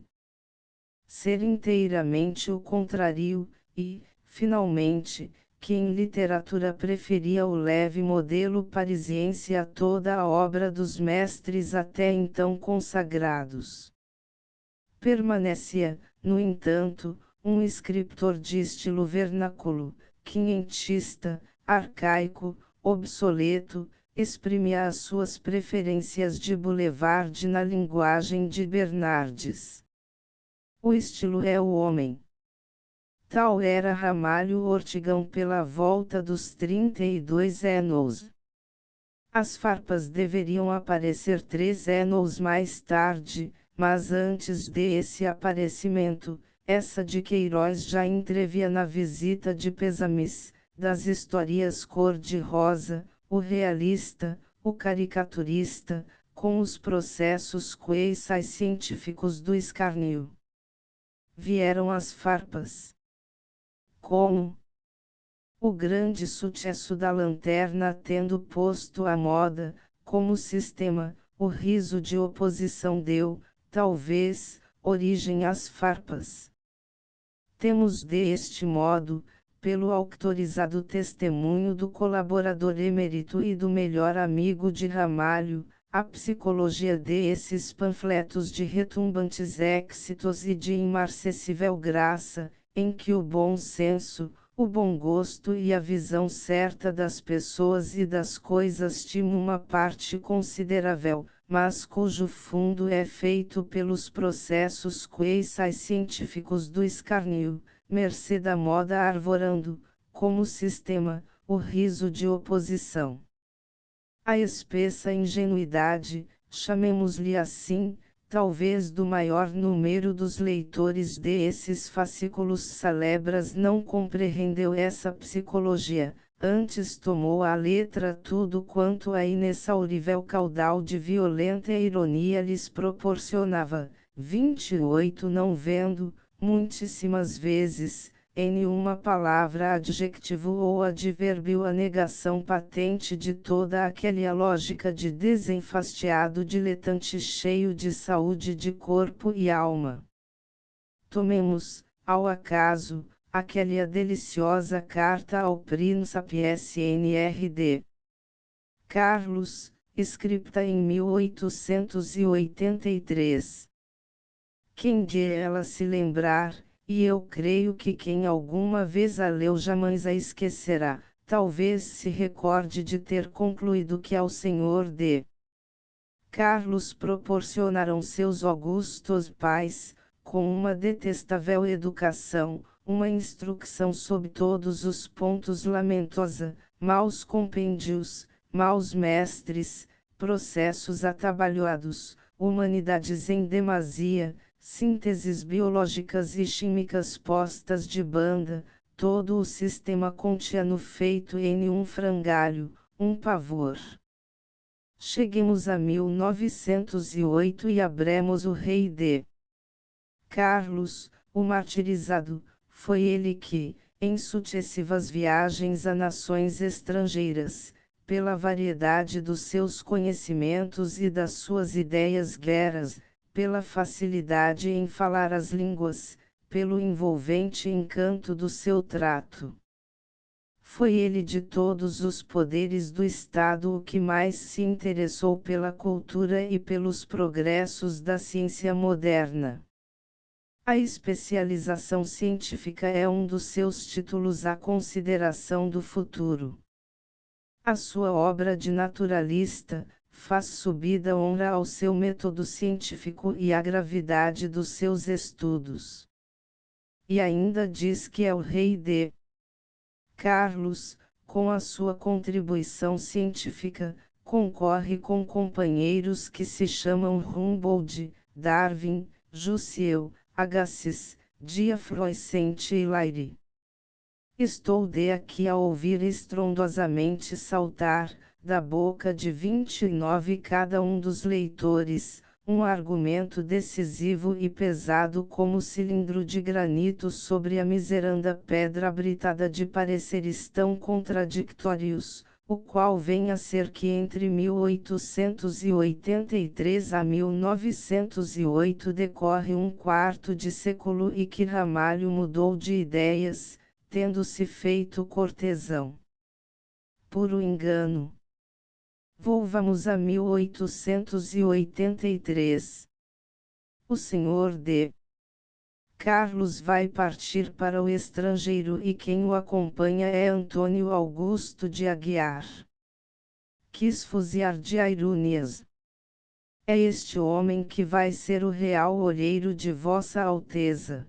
ser inteiramente o contrário, e, finalmente, que em literatura preferia o leve modelo parisiense a toda a obra dos mestres até então consagrados. Permanecia, no entanto, um escritor de estilo vernáculo, quinhentista, arcaico, obsoleto, exprimia as suas preferências de Boulevard na linguagem de Bernardes. O estilo é o homem. Tal era Ramalho Ortigão pela volta dos 32 anos. As farpas deveriam aparecer 3 anos mais tarde, mas antes desse aparecimento, essa de Queiroz já entrevia na visita de pêsames, das histórias cor-de-rosa, o realista, o caricaturista, com os processos queixais científicos do escárnio. Vieram as farpas. Como o grande sucesso da lanterna tendo posto à moda, como sistema, o riso de oposição deu, talvez, origem às farpas. Temos deste modo, pelo autorizado testemunho do colaborador emérito e do melhor amigo de Ramalho, a psicologia desses panfletos de retumbantes êxitos e de imarcessível graça, em que o bom senso, o bom gosto e a visão certa das pessoas e das coisas tinham uma parte considerável, mas cujo fundo é feito pelos processos queixais científicos do escárnio, mercê da moda arvorando, como sistema, o riso de oposição. A espessa ingenuidade, chamemos-lhe assim, talvez do maior número dos leitores desses fascículos celebres não compreendeu essa psicologia, antes tomou à letra tudo quanto a inexaurível caudal de violenta ironia lhes proporcionava. 28 Não vendo, muitíssimas vezes, em uma palavra adjetivo ou advérbio a negação patente de toda aquela lógica de desenfastiado diletante cheio de saúde de corpo e alma. Tomemos, ao acaso, aquela deliciosa carta ao príncipe SNRD. Carlos, escrita em 1883. Quem de ela se lembrar, e eu creio que quem alguma vez a leu jamais a esquecerá, talvez se recorde de ter concluído que ao Sr. D. Carlos proporcionaram seus augustos pais, com uma detestável educação, uma instrução sob todos os pontos lamentosa, maus compêndios, maus mestres, processos atabalhoados, humanidades em demasia, sínteses biológicas e químicas postas de banda, todo o sistema contínuo feito em um frangalho, um pavor. Cheguemos a 1908 e abremos o rei D. Carlos, o martirizado, foi ele que, em sucessivas viagens a nações estrangeiras, pela variedade dos seus conhecimentos e das suas ideias guerras, pela facilidade em falar as línguas, pelo envolvente encanto do seu trato. Foi ele de todos os poderes do Estado o que mais se interessou pela cultura e pelos progressos da ciência moderna. A especialização científica é um dos seus títulos à consideração do futuro. A sua obra de naturalista faz subida honra ao seu método científico e à gravidade dos seus estudos. E ainda diz que é o rei D. Carlos, com a sua contribuição científica, concorre com companheiros que se chamam Humboldt, Darwin, Jussieu, Agassiz, Diafroicente e Lyry. Estou de aqui a ouvir estrondosamente saltar, da boca de 29 cada um dos leitores, um argumento decisivo e pesado como cilindro de granito sobre a miseranda pedra britada de pareceres tão contraditórios, o qual vem a ser que entre 1883 a 1908 decorre um quarto de século e que Ramalho mudou de ideias, tendo-se feito cortesão. Puro engano. Volvamos a 1883. O Sr. D. Carlos vai partir para o estrangeiro e quem o acompanha é Antônio Augusto de Aguiar. Quis fuziar de irônias. É este homem que vai ser o real olheiro de Vossa Alteza.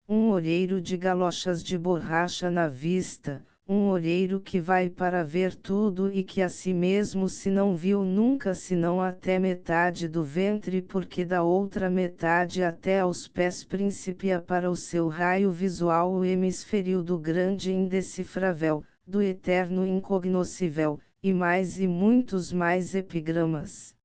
Um olheiro de galochas de borracha na vista, um olheiro que vai para ver tudo e que a si mesmo se não viu nunca senão até metade do ventre porque da outra metade até aos pés principia para o seu raio visual o hemisfério do grande indecifrável, do eterno incognoscível, e mais e muitos mais epigramas.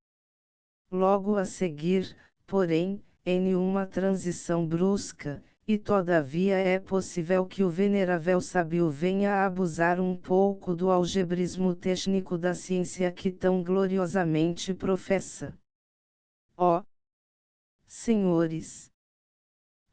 Logo a seguir, porém, em uma transição brusca, e todavia é possível que o venerável sábio venha a abusar um pouco do algebrismo técnico da ciência que tão gloriosamente professa. Ó senhores!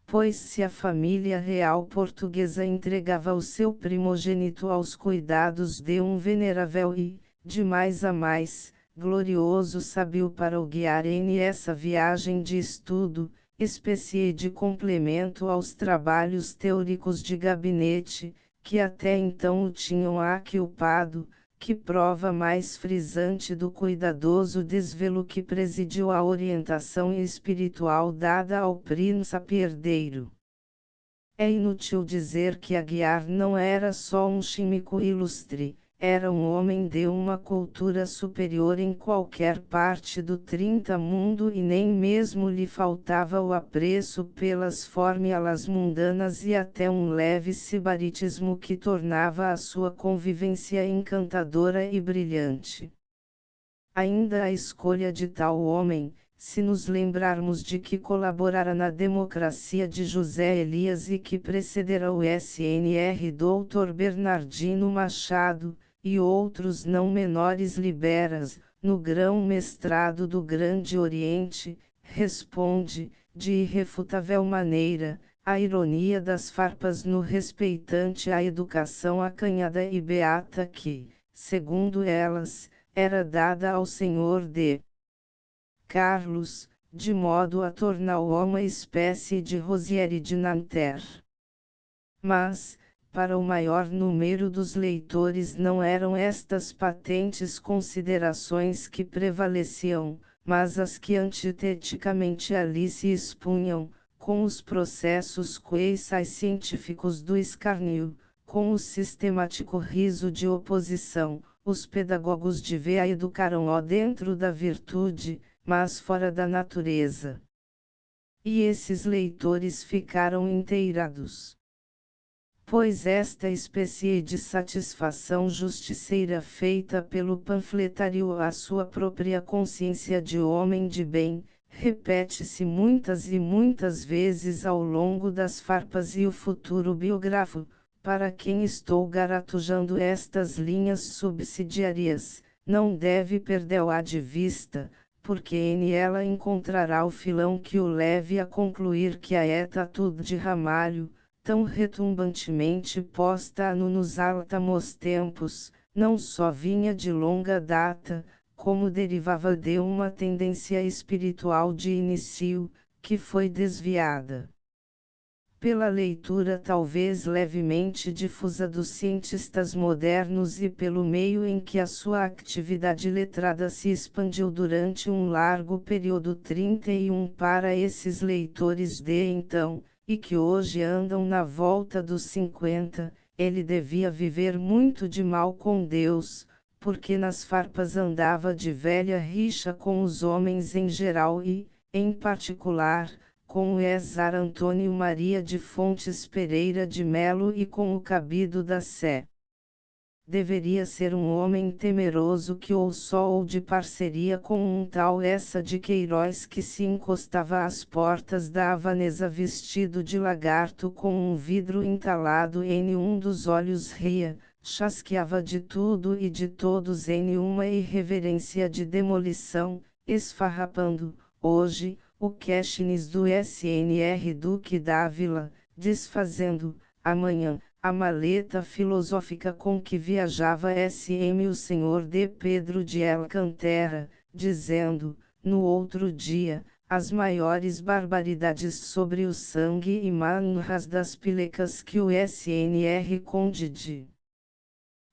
Pois se a família real portuguesa entregava o seu primogênito aos cuidados de um venerável e, de mais a mais, glorioso sábio para o guiar em essa viagem de estudo, espécie de complemento aos trabalhos teóricos de gabinete, que até então o tinham ocupado, que prova mais frisante do cuidadoso desvelo que presidiu a orientação espiritual dada ao príncipe herdeiro. É inútil dizer que Aguiar não era só um químico ilustre, era um homem de uma cultura superior em qualquer parte do mundo e nem mesmo lhe faltava o apreço pelas fórmulas mundanas e até um leve sibaritismo que tornava a sua convivência encantadora e brilhante. Ainda a escolha de tal homem, se nos lembrarmos de que colaborara na democracia de José Elias e que precedera o Sr. Dr. Bernardino Machado, e outros não menores liberas, no grão-mestrado do Grande Oriente, responde, de irrefutável maneira, a ironia das farpas no respeitante à educação acanhada e beata que, segundo elas, era dada ao Sr. D. Carlos, de modo a torná-lo uma espécie de Rosière de Nanterre. Mas, para o maior número dos leitores não eram estas patentes considerações que prevaleciam, mas as que antiteticamente ali se expunham, com os processos coeçais científicos do escárnio, com o sistemático riso de oposição. Os pedagogos de Vea educaram-o dentro da virtude, mas fora da natureza. E esses leitores ficaram inteirados. Pois esta espécie de satisfação justiceira feita pelo panfletário à sua própria consciência de homem de bem, repete-se muitas e muitas vezes ao longo das farpas e o futuro biógrafo, para quem estou garatujando estas linhas subsidiárias, não deve perdê-la de vista, porque nela encontrará o filão que o leve a concluir que a atitude de Ramalho, tão retumbantemente posta nos últimos tempos, não só vinha de longa data, como derivava de uma tendência espiritual de início, que foi desviada pela leitura talvez levemente difusa dos cientistas modernos e pelo meio em que a sua atividade letrada se expandiu durante um largo período 31 para esses leitores de então, e que hoje andam na volta dos 50, ele devia viver muito de mal com Deus, porque nas farpas andava de velha rixa com os homens em geral e, em particular, com o César Antônio Maria de Fontes Pereira de Melo e com o cabido da Sé. Deveria ser um homem temeroso que ou só ou de parceria com um tal essa de Queiroz que se encostava às portas da Havanesa vestido de lagarto com um vidro entalado em um dos olhos ria, chasqueava de tudo e de todos em uma irreverência de demolição, esfarrapando, hoje, o cachines do SNR Duque d'Ávila, desfazendo, amanhã, a maleta filosófica com que viajava SM o senhor de Pedro de Alcântara, dizendo, no outro dia, as maiores barbaridades sobre o sangue e manras das pilecas que o SNR Conde de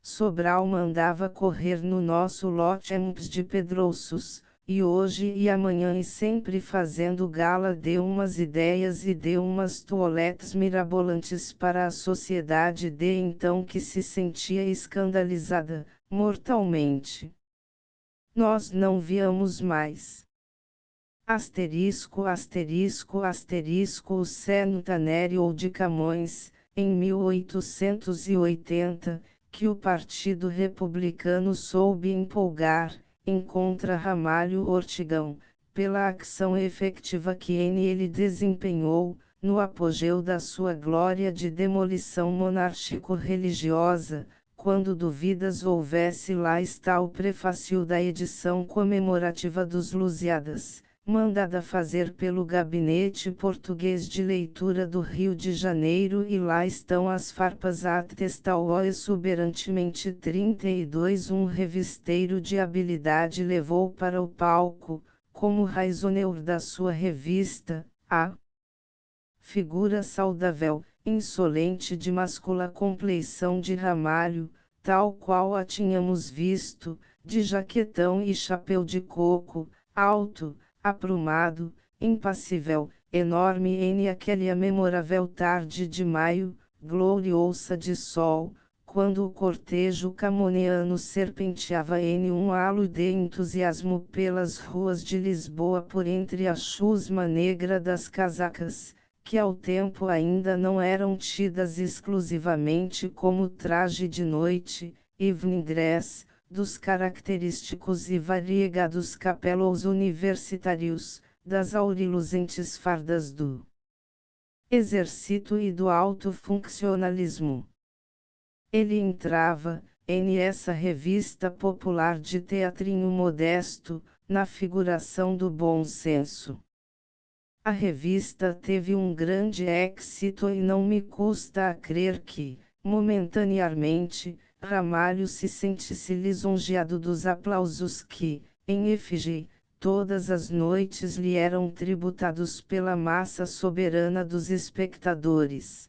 Sobral mandava correr no nosso lote de Pedroços, e hoje e amanhã e sempre fazendo gala de umas ideias e de umas toaletes mirabolantes para a sociedade de então que se sentia escandalizada, mortalmente. Nós não víamos mais. Asterisco asterisco asterisco o Centenário ou de Camões, em 1880, que o Partido Republicano soube empolgar, encontra Ramalho Ortigão, pela ação efetiva que ele desempenhou, no apogeu da sua glória de demolição monárquico-religiosa, quando duvidas houvesse lá está o prefácio da edição comemorativa dos Lusíadas, mandada fazer pelo Gabinete Português de Leitura do Rio de Janeiro e lá estão as farpas a atestar-o exuberantemente 32 um revisteiro de habilidade levou para o palco, como raisoneur da sua revista, a figura saudável, insolente de mascula compleição de Ramalho, tal qual a tínhamos visto, de jaquetão e chapéu de coco, alto, aprumado, impassível, enorme em aquela memorável tarde de maio, gloriosa de sol, quando o cortejo camoneano serpenteava em um halo de entusiasmo pelas ruas de Lisboa por entre a chusma negra das casacas, que ao tempo ainda não eram tidas exclusivamente como traje de noite, evening dress, dos característicos e variegados capelos universitários, das aureluzentes fardas do exército e do alto funcionalismo. Ele entrava, em essa revista popular de teatrinho modesto, na figuração do bom senso. A revista teve um grande êxito e não me custa a crer que, momentaneamente, Ramalho se sentisse lisonjeado dos aplausos que, em efígie, todas as noites lhe eram tributados pela massa soberana dos espectadores.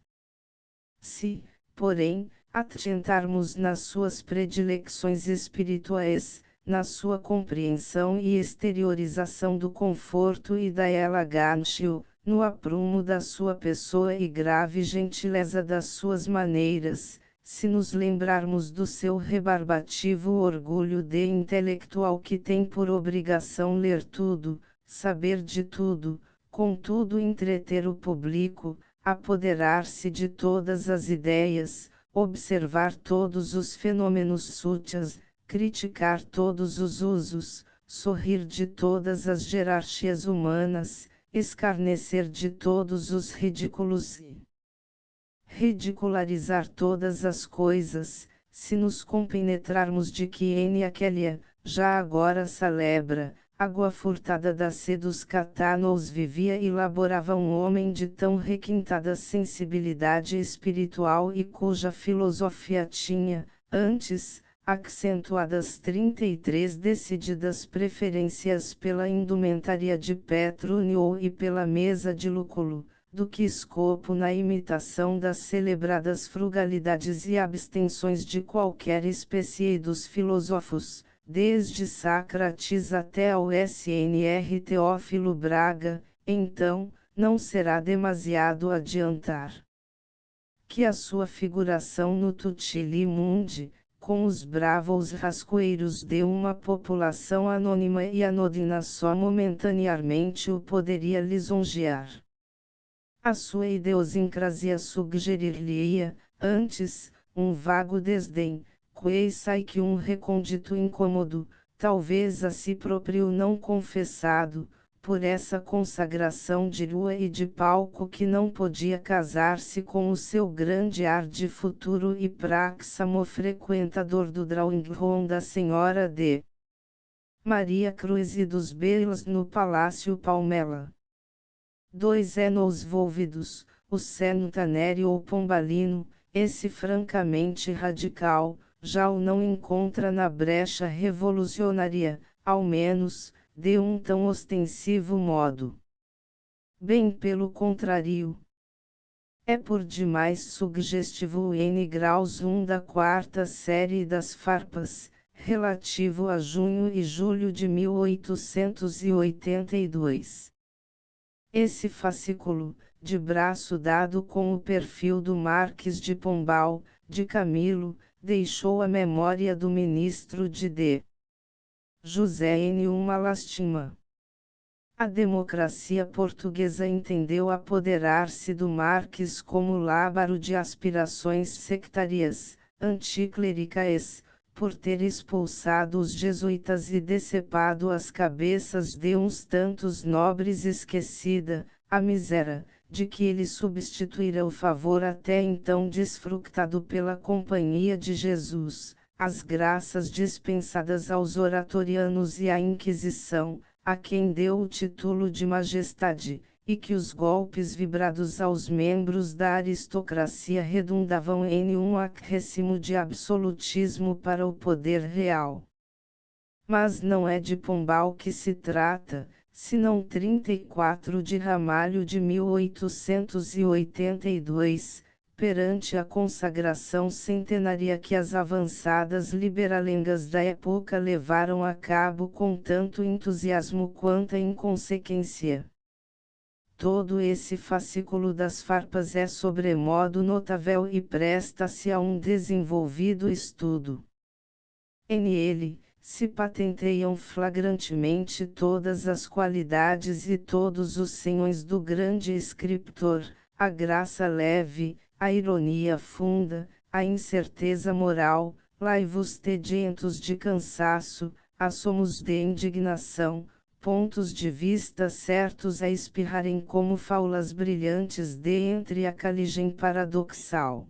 Se, porém, atentarmos nas suas predileções espirituais, na sua compreensão e exteriorização do conforto e da elegância, no aprumo da sua pessoa e grave gentileza das suas maneiras, se nos lembrarmos do seu rebarbativo orgulho de intelectual que tem por obrigação ler tudo, saber de tudo, contudo entreter o público, apoderar-se de todas as ideias, observar todos os fenômenos sutis, criticar todos os usos, sorrir de todas as jerarquias humanas, escarnecer de todos os ridículos e ridicularizar todas as coisas, se nos compenetrarmos de que N aquela, já agora celebra, água furtada da sede dos catanos vivia e laborava um homem de tão requintada sensibilidade espiritual e cuja filosofia tinha, antes, acentuadas 33 decididas preferências pela indumentária de Petrônio e pela mesa de Lúculo, do que escopo na imitação das celebradas frugalidades e abstenções de qualquer espécie dos filósofos, desde Sócrates até ao Sr. Teófilo Braga. Então, não será demasiado adiantar que a sua figuração no Tutili Mundi, com os bravos rascoeiros de uma população anônima e anodina só momentaneamente o poderia lisonjear. A sua idiosincrasia sugerir-lhe-ia, antes, um vago desdém, quei que um recôndito incômodo, talvez a si próprio não confessado, por essa consagração de rua e de palco que não podia casar-se com o seu grande ar de futuro e praxamo frequentador do drawing room da senhora de Maria Cruz e dos Belos no Palácio Palmela. 2 nos volvidos, o Centenário ou Pombalino, esse francamente radical, já o não encontra na brecha revolucionária, ao menos, de um tão ostensivo modo. Bem pelo contrário. É por demais sugestivo o N graus 1 da quarta série das farpas, relativo a junho e julho de 1882. Esse fascículo, de braço dado com o perfil do Marques de Pombal, de Camilo, deixou a memória do ministro de D. José N. uma lástima. A democracia portuguesa entendeu apoderar-se do Marques como lábaro de aspirações sectárias, anticlericais, por ter expulsado os jesuítas e decepado as cabeças de uns tantos nobres esquecida, a miséria, de que ele substituíra o favor até então desfrutado pela Companhia de Jesus, as graças dispensadas aos oratorianos e à Inquisição, a quem deu o título de majestade, e que os golpes vibrados aos membros da aristocracia redundavam em um acréscimo de absolutismo para o poder real. Mas não é de Pombal que se trata, senão 34 de Ramalho de 1882, perante a consagração centenária que as avançadas liberalengas da época levaram a cabo com tanto entusiasmo quanta inconsequência. Todo esse fascículo das farpas é sobremodo notável e presta-se a um desenvolvido estudo. Nele, se patenteiam flagrantemente todas as qualidades e todos os senhões do grande escritor, a graça leve, a ironia funda, a incerteza moral, laivos tedientos de cansaço, assomos de indignação, pontos de vista certos a espirrarem como faulas brilhantes de entre a caligem paradoxal.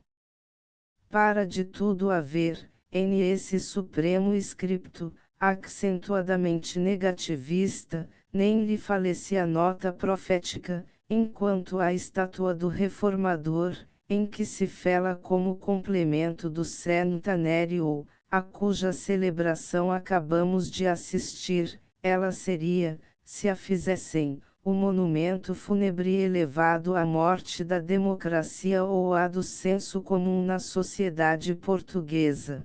Para de tudo haver, em esse supremo scripto, acentuadamente negativista, nem lhe falecia nota profética, enquanto a estátua do Reformador, em que se fala como complemento do centenário, a cuja celebração acabamos de assistir, ela seria, se a fizessem, o monumento fúnebre elevado à morte da democracia ou à do senso comum na sociedade portuguesa.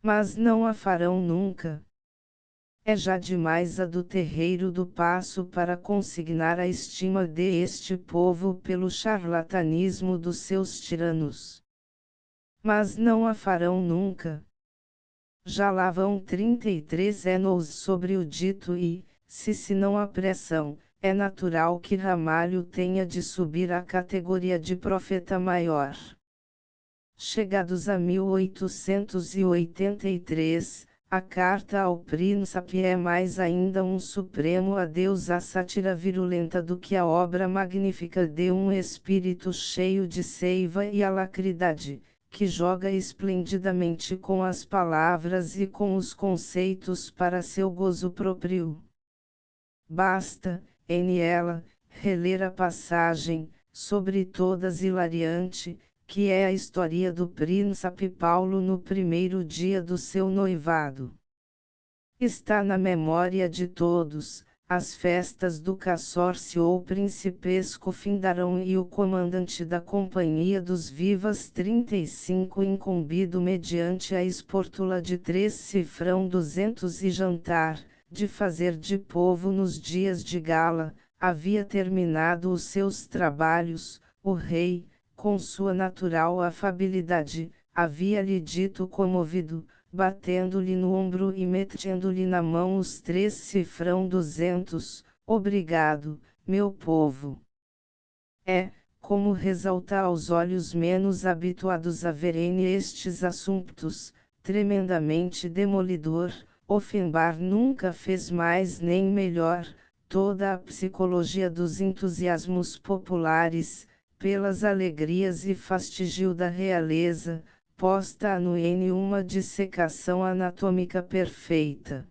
Mas não a farão nunca. É já demais a do terreiro do Paço para consignar a estima de este povo pelo charlatanismo dos seus tiranos. Mas não a farão nunca. Já lá vão 33 anos sobre o dito e, se não apressam, é natural que Ramalho tenha de subir à categoria de profeta maior. Chegados a 1883, a carta ao príncipe é mais ainda um supremo adeus à sátira virulenta do que a obra magnífica de um espírito cheio de seiva e alacridade, que joga esplendidamente com as palavras e com os conceitos para seu gozo próprio. Basta, em ela, reler a passagem, sobre todas hilariante, que é a história do príncipe Paulo no primeiro dia do seu noivado. Está na memória de todos, as festas do Cassorce ou Principesco findarão e o comandante da Companhia dos Vivas 35 incumbido mediante a esportula de 3 cifrão 200 e jantar, de fazer de povo nos dias de gala, havia terminado os seus trabalhos, o rei, com sua natural afabilidade, havia-lhe dito comovido, batendo-lhe no ombro e metendo-lhe na mão os 3 cifrão 200, obrigado, meu povo. É, como ressalta aos olhos menos habituados a verem estes assuntos, tremendamente demolidor. Offenbach nunca fez mais nem melhor, toda a psicologia dos entusiasmos populares, pelas alegrias e fastígio da realeza, posta no N uma dissecação anatômica perfeita.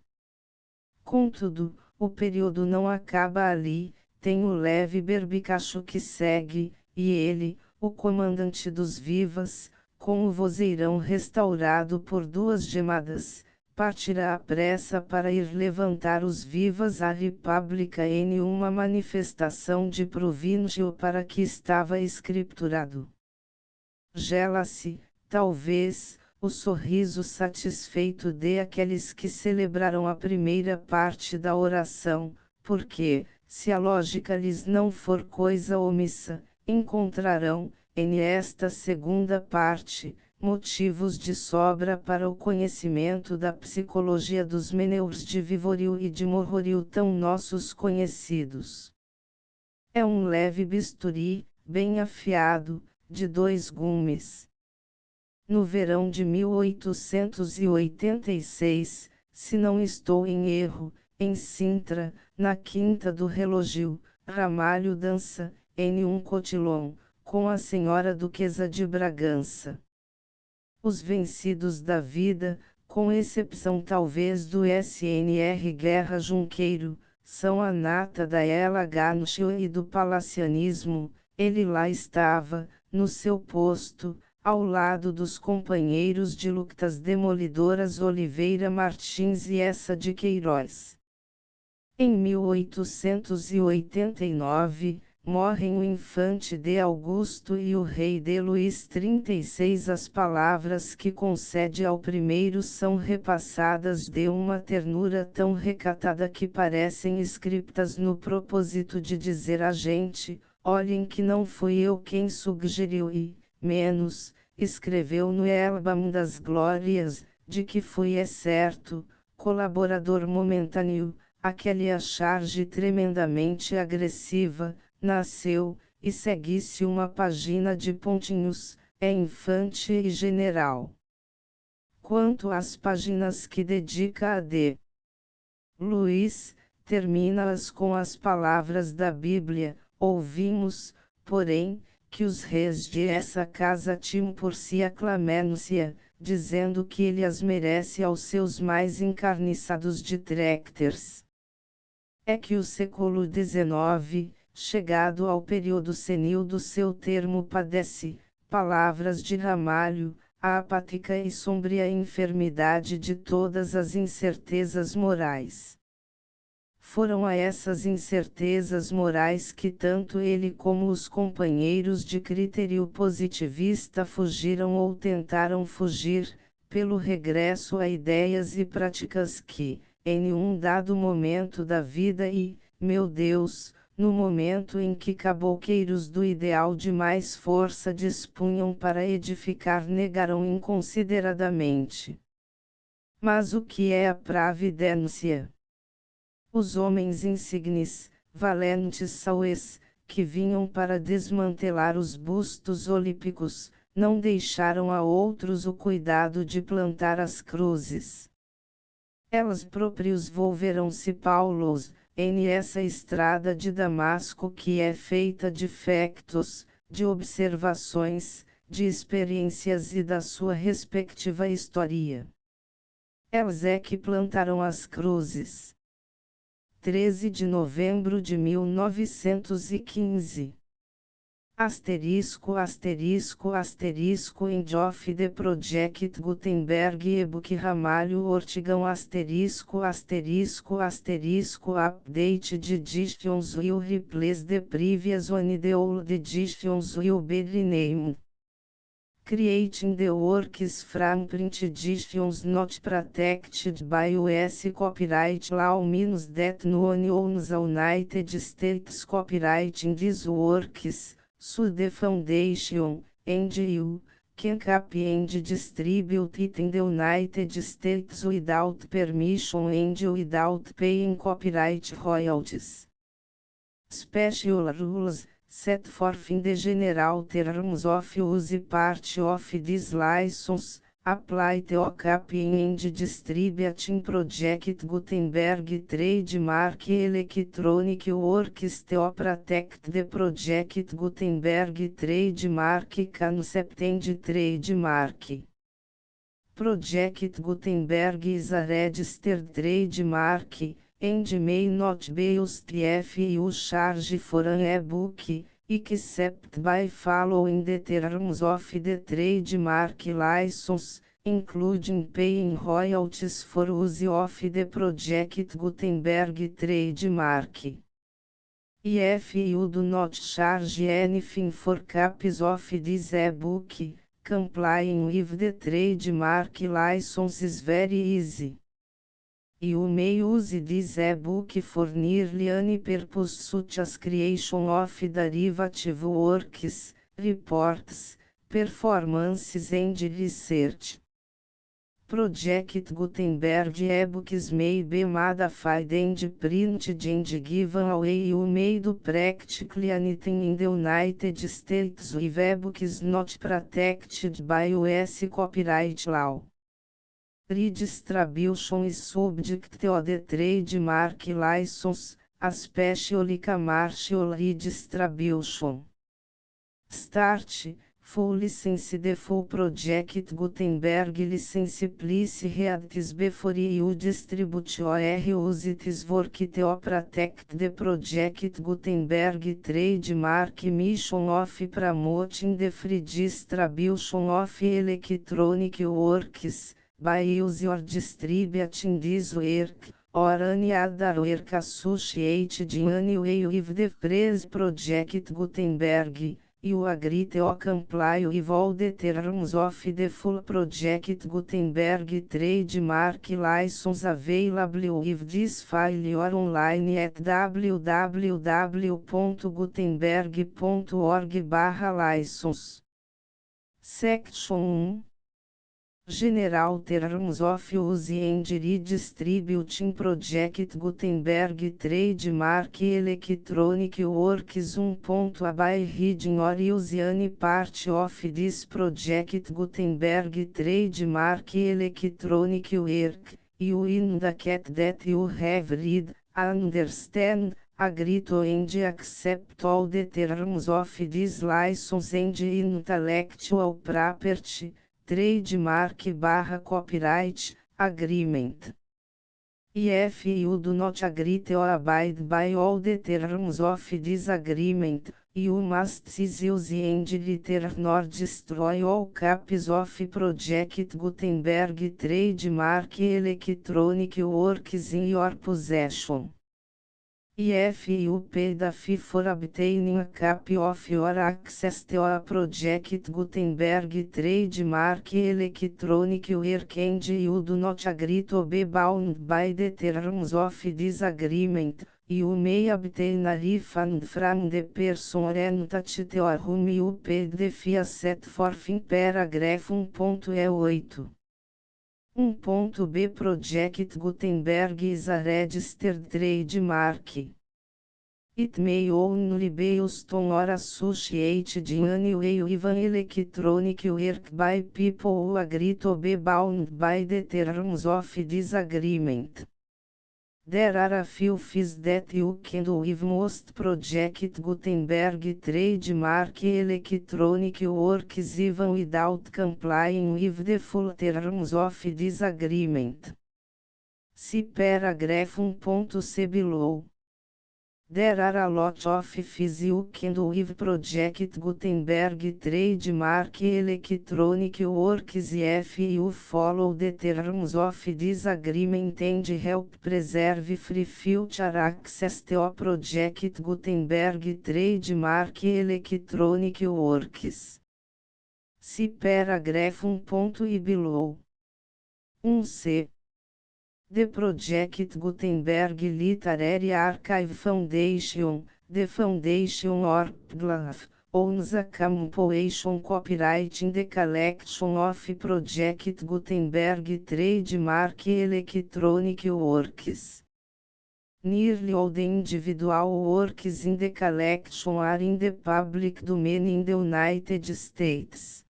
Contudo, o período não acaba ali, tem o leve berbicacho que segue, e ele, o comandante dos Vivas, com o vozeirão restaurado por 2 gemadas, partirá à pressa para ir levantar os Vivas à República em uma manifestação de províncio para que estava escriturado. Gela-se, talvez, o sorriso satisfeito de aqueles que celebraram a primeira parte da oração, porque, se a lógica lhes não for coisa omissa, encontrarão, em esta segunda parte, motivos de sobra para o conhecimento da psicologia dos meneurs de Vivoril e de Morroril tão nossos conhecidos. É um leve bisturi, bem afiado, de 2 gumes. No verão de 1886, se não estou em erro, em Sintra, na Quinta do Relógio, Ramalho dança, em um cotilon, com a senhora Duquesa de Bragança. Os vencidos da vida, com exceção talvez do SNR Guerra Junqueiro, são a nata da elegancia e do palacianismo. Ele lá estava, no seu posto, ao lado dos companheiros de lutas demolidoras Oliveira Martins e Essa de Queiroz. Em 1889, morrem o infante de Augusto e o rei de Luís XXXVI. As palavras que concede ao primeiro são repassadas de uma ternura tão recatada que parecem escritas no propósito de dizer à gente: olhem que não fui eu quem sugeriu e, menos, escreveu no álbum das glórias, de que fui é certo, colaborador momentâneo. Aquela charge tremendamente agressiva, nasceu, e segue-se uma página de pontinhos, é infante e general. Quanto às páginas que dedica a D. Luís, termina-as com as palavras da Bíblia: ouvimos, porém, que os reis de essa casa tinham por si a clemência, dizendo que ele as merece aos seus mais encarniçados detractors. É que o século XIX, chegado ao período senil do seu termo, padece, palavras de Ramalho, a apática e sombria enfermidade de todas as incertezas morais. Foram a essas incertezas morais que tanto ele como os companheiros de critério positivista fugiram ou tentaram fugir, pelo regresso a ideias e práticas que, em um dado momento da vida meu Deus, no momento em que cabocleiros do ideal de mais força dispunham para edificar, negaram inconsideradamente. Mas o que é a pravidência? Os homens insignes, valentes saues, que vinham para desmantelar os bustos olímpicos, não deixaram a outros o cuidado de plantar as cruzes. Elas próprios volveram-se Paulos, em essa estrada de Damasco que é feita de factos, de observações, de experiências e da sua respectiva história. Elas é que plantaram as cruzes. 13 de novembro de 1915. End of the Project Gutenberg e-book Ramalho Ortigão update de editions will replace the previous one, the old editions will be renamed. Creating the works from print editions not protected by US copyright law means that no one owns the United States copyright in these works, so the foundation, and you, can copy and distribute it in the United States without permission and without paying copyright royalties. Special rules set forth in the general terms of use part of this license, apply to copying and distributing Project Gutenberg trademark electronic works to protect the Project Gutenberg trademark concept and trademark. Project Gutenberg is a registered trademark, and may not be used if you charge for an e-book, except by following the terms of the trademark license, including paying royalties for use of the Project Gutenberg trademark. If you do not charge anything for copies of this e-book, complying with the trademark license is very easy. You may use this e-book for nearly any purpose such as creation of derivative works, reports, performances and research. Project Gutenberg e-books may be modified and printed and given away. You may do practically anything in the United States with e-books not protected by US copyright law. Redistribution is subject to the trademark license, especially commercial redistribution. Start, full license. The full Project Gutenberg license please read this before you distribute or use this work to protect the Project Gutenberg trademark mission of promoting the free distribution of electronic works, by use or distributing this work, or any other work associated in any way with the phrase Project Gutenberg. You agree to comply with all the terms of the full Project Gutenberg trademark license available with this file or online at www.gutenberg.org/license. Section 1. General Terms of Use and Redistributing Project Gutenberg Trademark Electronic Works 1. By reading or use any part of this Project Gutenberg Trademark Electronic Work, you indicate that you have read, understand, agree to and accept all the terms of this license and intellectual property, trademark/copyright, agreement. If you do not agree to abide by all the terms of this agreement, you must cease use and return or destroy all copies of Project Gutenberg trademark electronic works in your possession. If you pay the fee for obtaining a copy of your access to a project Gutenberg trademark electronic work and you do not agree to be bound by the terms of this agreement, you may obtain a refund from the person entity to whom you paid the fee set forth in paragraph 1.8. 1.b Project Gutenberg is a registered trademark. It may only be used on or associated in any way with an electronic work by people who agree to be bound by the terms of this agreement. There are a few fees that you can do with most Project Gutenberg trademark electronic works even without complying with the full terms of this agreement. See paragraph 1.c below. There are a lot of fees you can do with Project Gutenberg trademark electronic works if you follow the terms of this agreement and help preserve free future access to Project Gutenberg trademark electronic works. See paragraph 1.I below. 1c. The Project Gutenberg Literary Archive Foundation, the foundation or PGLAF, owns a compilation copyright in the collection of Project Gutenberg trademark electronic works. Nearly all the individual works in the collection are in the public domain in the United States.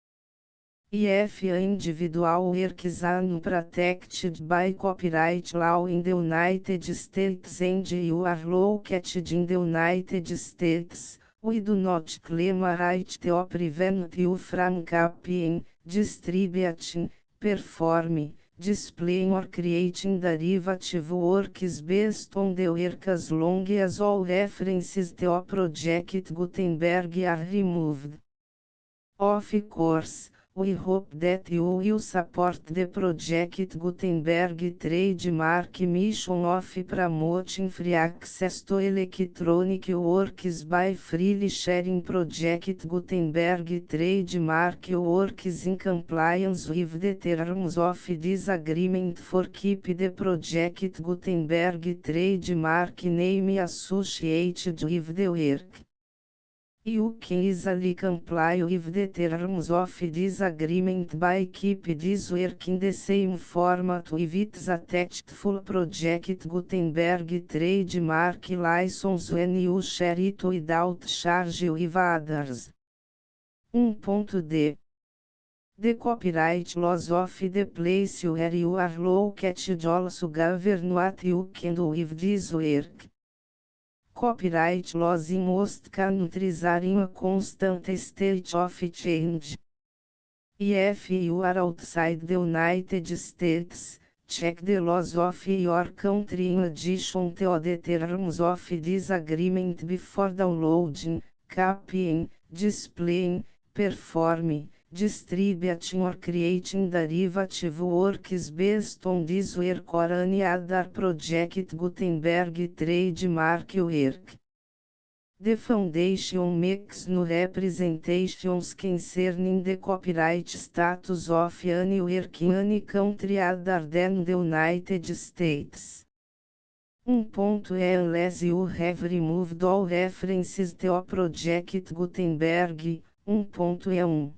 If individual works are not protected by copyright law in the United States and you are located in the United States, we do not claim a right to prevent you from copying, distributing, performing, displaying or creating derivative works based on the work as long as all references to Project Gutenberg are removed. Of course, we hope that you will support the Project Gutenberg trademark mission of promoting free access to electronic works by freely sharing Project Gutenberg trademark works in compliance with the terms of this agreement for keep the Project Gutenberg trademark name associated with the work. You can easily comply with the terms of this agreement by keep this work in the same format with its attached full Project Gutenberg trademark license when you share it without charge with others. 1.d. The copyright laws of the place where you are located also govern what you can do with this work. Copyright laws in most countries are in a constant state of change. If you are outside the United States, check the laws of your country in addition to the terms of this agreement before downloading, copying, displaying, performing, distributing or creating derivative works based on this work or any other Project Gutenberg trademark work. The Foundation makes no representations concerning the copyright status of any work in any country other than the United States. 1.e Unless you have removed all references to Project Gutenberg. 1.e1.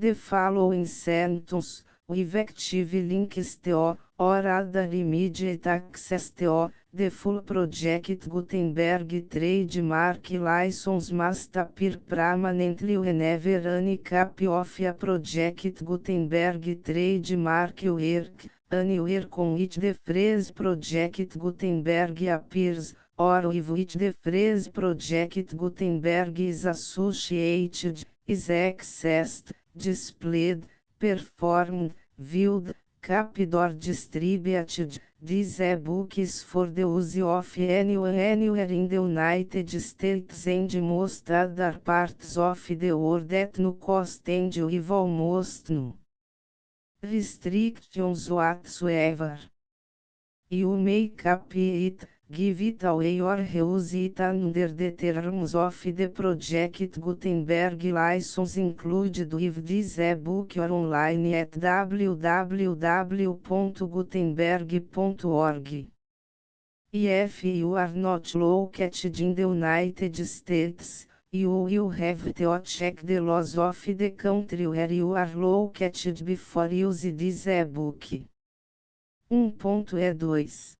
The following sentence, with active links to, or other immediate access to, the full Project Gutenberg trademark license must appear permanently whenever any copy of a Project Gutenberg trademark work, anywhere on which the phrase Project Gutenberg appears, or with which the phrase Project Gutenberg is associated, is accessed, displayed, performed, viewed, copied or distributed. This e-book is for the use of anyone anywhere in the United States and most other parts of the world at no cost and with almost no restrictions whatsoever. You may copy it, give it away or reuse it under the terms of the project. Gutenberg license included with this ebook or online at www.gutenberg.org. If you are not located in the United States, you will have to check the laws of the country where you are located before use this ebook. 1.E2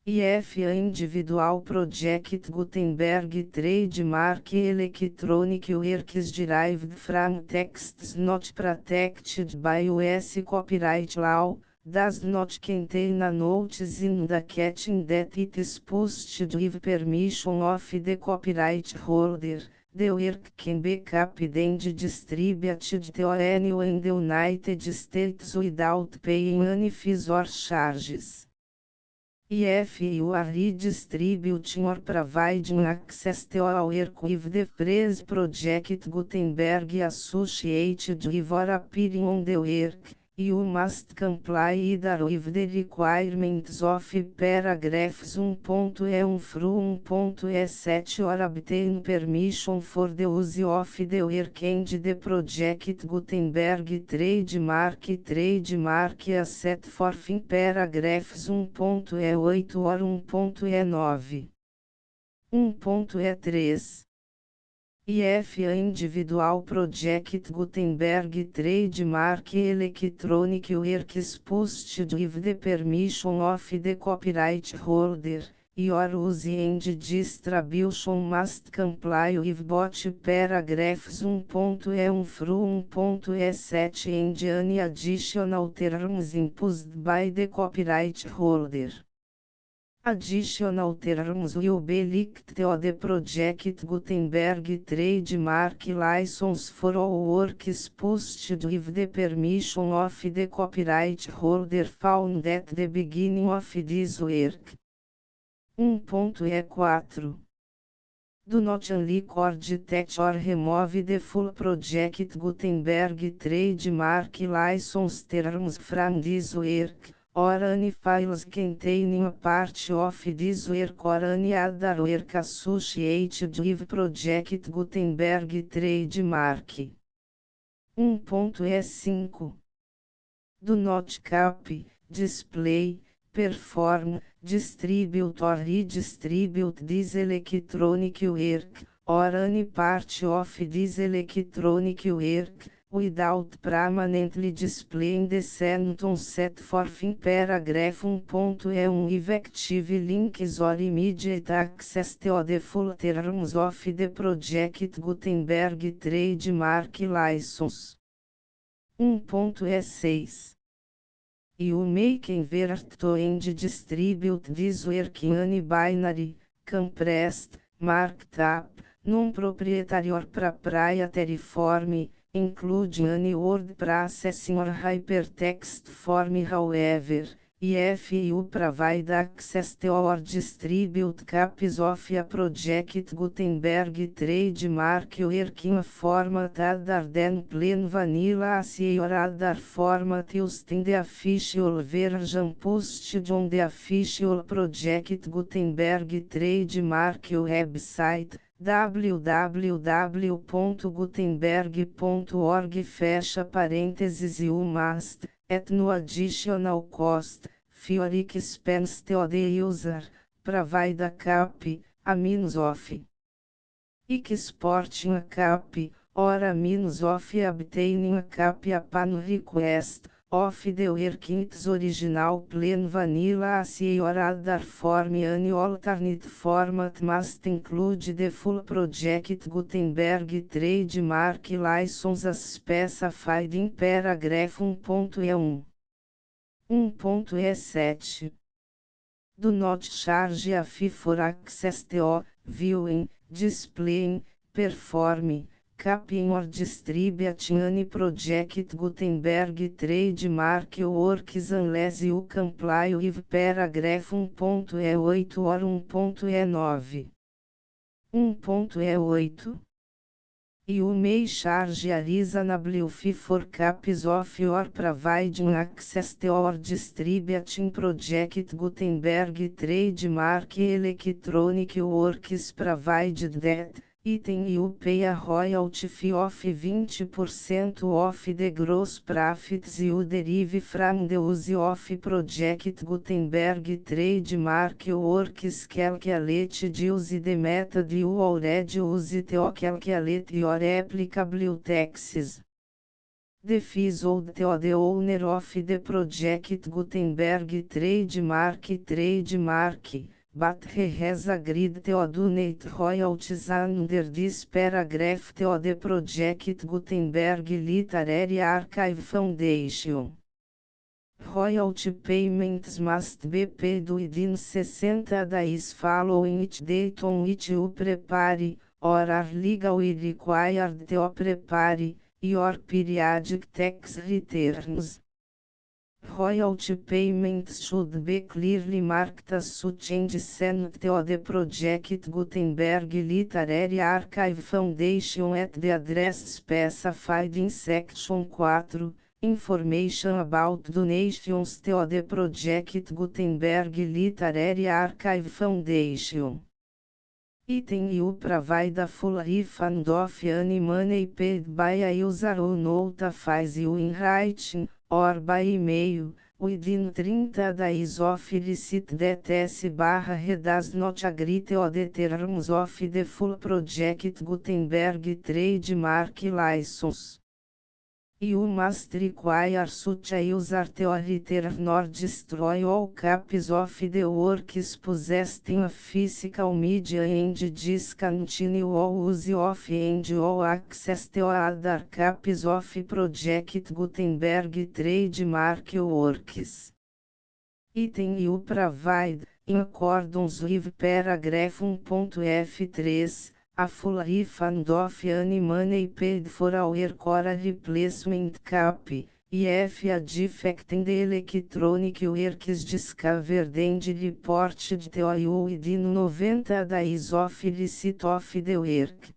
If individual project Gutenberg trademark electronic works derived from texts not protected by US copyright law, does not contain a notice indicating that it is posted with permission of the copyright holder. The work can be copied and distributed to anyone in the United States without paying any fees or charges. If you are redistributing or providing access to a work with the phrase Project Gutenberg associated with or appearing on the work, you must comply either with the requirements of paragraphs 1.E1 through 1.E7 or obtain permission for the use of the work and the Project Gutenberg trademark as set forth in paragraphs 1.E8 or 1.E9. 1.E3 If individual project Gutenberg trademark electronic works posted with the permission of the copyright holder, your use and distribution must comply with both paragraphs 1.E1 through 1.E7 and any additional terms imposed by the copyright holder. Additional terms will be linked to the Project Gutenberg trademark license for all works posted with the permission of the copyright holder found at the beginning of this work. 1.E4 Do not unrecord, touch or remove the full Project Gutenberg trademark license terms from this work, or any files containing a part of this work or any other work associated with Project Gutenberg trademark. 1.E5 Do not copy, display, perform, distribute or redistribute this electronic work, or any part of this electronic work, without permanently displaying the sentence set forth in paragraph 1.E1 with active links or immediate access to the full terms of the Project Gutenberg trademark license. 1.E6 You may convert to and distribute this work in any binary, compressed, marked up, non-proprietary or proprietary form, including any word processing or hypertext form. However, if you provide access to or distribute copies of a Project Gutenberg trademark work in a format other than plain vanilla ASCII or other format used in the official version posted on the official Project Gutenberg trademark website, www.gutenberg.org fecha parênteses you must, at no additional cost, for expense to the user, provide a copy, a means of exporting a copy, or a means of obtaining a copy upon request, of the work in its original plain vanilla ASCII or other form. Any alternate format must include the full Project Gutenberg trademark license as specified in paragraph 1.E1. 1.E7 Do not charge a fee for access to, viewing, displaying, performing, copying or distributing any Project Gutenberg trademark works unless you comply with paragraph 1.E8 or 1.E9. 1.E8 You may charge a reasonable fee for copies of your providing access to or distributing Project Gutenberg trademark electronic works provided that, item you pay a royalty fee of 20% of the gross profits you derive from the use of Project Gutenberg trademark works calculated use the method you already use to calculate your applicable taxes. The fees owed to the owner of the Project Gutenberg trademark, but he has agreed to donate royalties under this paragraph to the Project Gutenberg Literary Archive Foundation. Royalty payments must be paid within 60 days following each date on which you prepare, or are legally required to prepare, your periodic tax returns. Royalty payments should be clearly marked as such and sent to the Project Gutenberg Literary Archive Foundation at the address specified in Section 4, Information about donations to the Project Gutenberg Literary Archive Foundation. Item you provide a full refund of any money paid by a user who notifies you in writing, or by email, within 30 days of receipt that S/he does not agree to the terms of the full Project Gutenberg trademark license. You must require such a user to return or destroy all copies of the works possessed in a physical media and discontinue all use of and all access to other copies of Project Gutenberg trademark works. Item you provide, in accordance with paragraph 1.f3, a full refund of any money paid for a work or a replacement copy, if a defect in the electronic work is discovered and reported to you within 90 days of receipt of the work.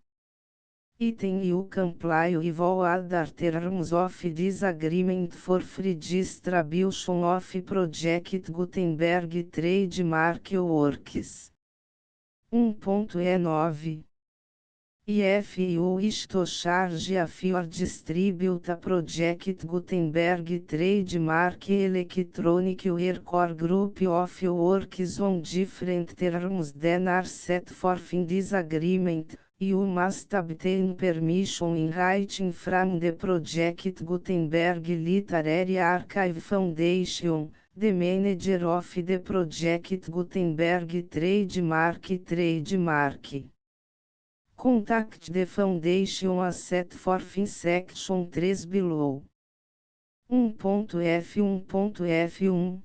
Item you comply with all other terms of this agreement for free distribution of Project Gutenberg trademark works. 1.E9 If you wish to charge a fee or distribute a Project Gutenberg trademark electronic work or group of works on different terms than are set forth in this agreement, you must obtain permission in writing from the Project Gutenberg Literary Archive Foundation, the manager of the Project Gutenberg trademark. Contact the Foundation as set forth in Section 3 below. 1.f1.f1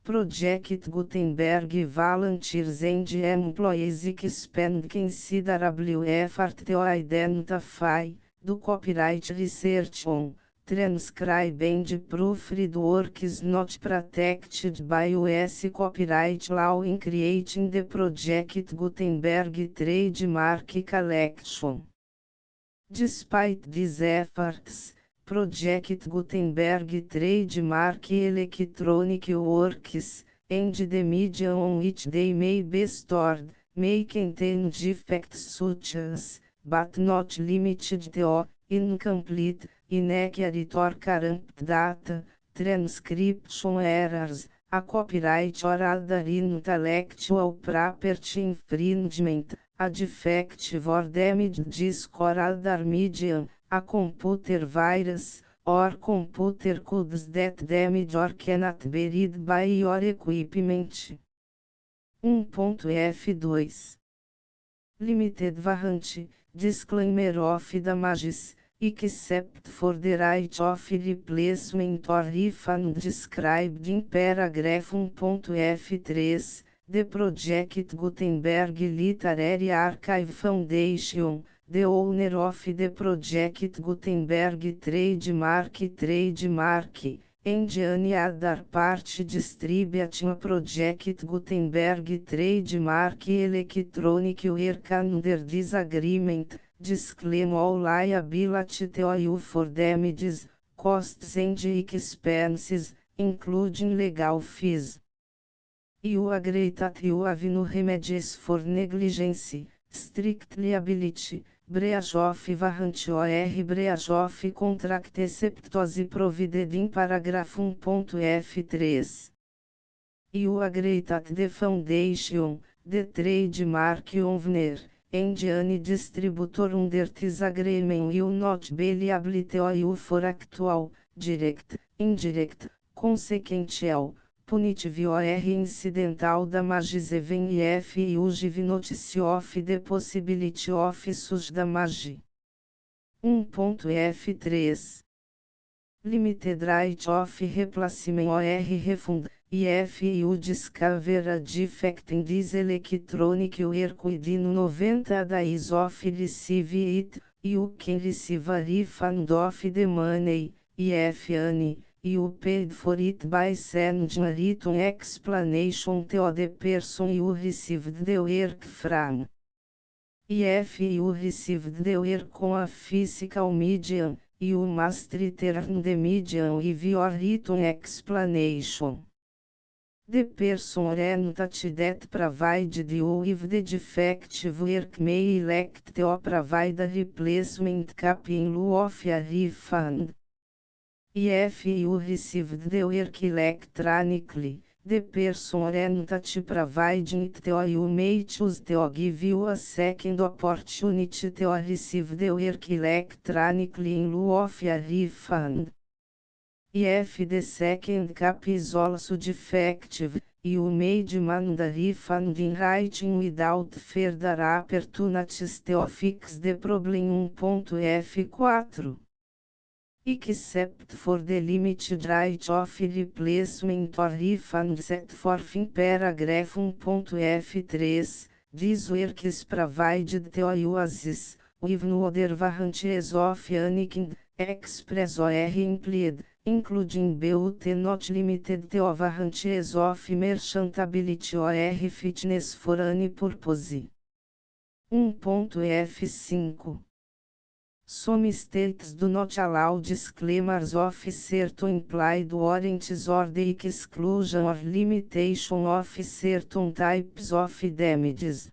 Project Gutenberg volunteers and employees expend considerable effort to identify, do copyright research on, transcribe and proofread works not protected by U.S. copyright law in creating the Project Gutenberg trademark collection. Despite these efforts, Project Gutenberg trademark electronic works, and the media on which they may be stored, may contain defects such as, but not limited to, incomplete, inaccurate or corrupt data, transcription errors, a copyright or other intellectual property infringement, a defective or damaged disk or other medium, a computer virus, or computer codes that damage or cannot be read by your equipment. 1.f2 Limited warranty, disclaimer of damages, except for the right of replacement or refund described in paragraph 1.f3, the Project Gutenberg Literary Archive Foundation, the owner of the Project Gutenberg trademark, and any other party distributing a Project Gutenberg trademark electronic work under this agreement, disclaim all liability to you for damages, costs and expenses, including legal fees. You agree that you have no remedies for negligence, strict liability, breach of warranty or breach of contract except as provided in paragraph 1.f3. You agree that the foundation, the trademark owner, and any distributor under this agreement will not be liable to you for actual, direct, indirect, consequential, punitive or incidental damages even if you give notice of the possibility of such damage. 1.f3 Limited right of replacement or refund, if you discover a defect in this electronic work within 90 days of receive it, you can receive a refund of the money, if any, you paid for it by sending a written explanation to the person you received the work from. If you received the work on a physical medium, you must return the medium with your written explanation. The person or entity that provided you with the defective work may elect to provide a replacement copy in lieu of a refund. If you received the work electronically, the person or entity providing it to you may choose to give you a second opportunity to receive the work electronically in lieu of a refund. If the second copy is also defective, you may demand a refund in writing without further opportunities to fix the problem. 1.f4 Except for the limited right of replacement or refund set forth in paragraph 1.f3, this work is provided to you as is, with no other warranties of any kind, express or implied, including but not limited to warranties of merchantability or fitness for any purpose. 1.f5 Some states do not allow disclaimers of certain implied warranties or the exclusion or limitation of certain types of damages.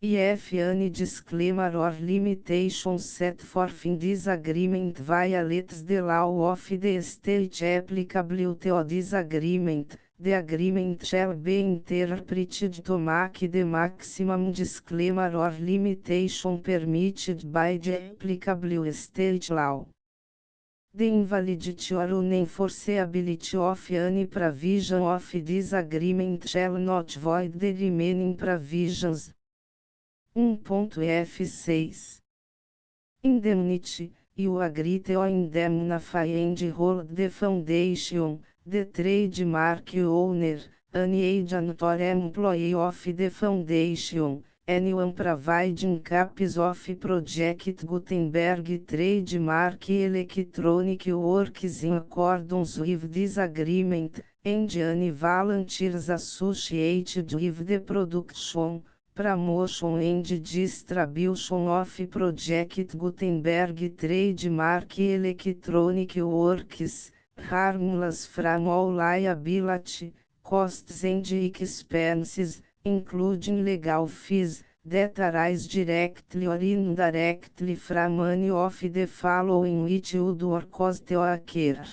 If any disclaimer or limitation set forth in this agreement violates the law of the state applicable to this agreement, the agreement shall be interpreted to make the maximum disclaimer or limitation permitted by the applicable state law. The invalidity or unenforceability of any provision of this agreement shall not void the remaining provisions. 1.f6 Indemnity, you agree to indemnify and hold the foundation, the trademark owner, any agent or employee of the foundation, anyone providing copies of Project Gutenberg trademark electronic works in accordance with this agreement, and any volunteers associated with the production, promotion and distribution of Project Gutenberg trademark electronic works, harmless from all liability, costs and expenses, including legal fees, that arise directly or indirectly from any of the following which would or cause to occur.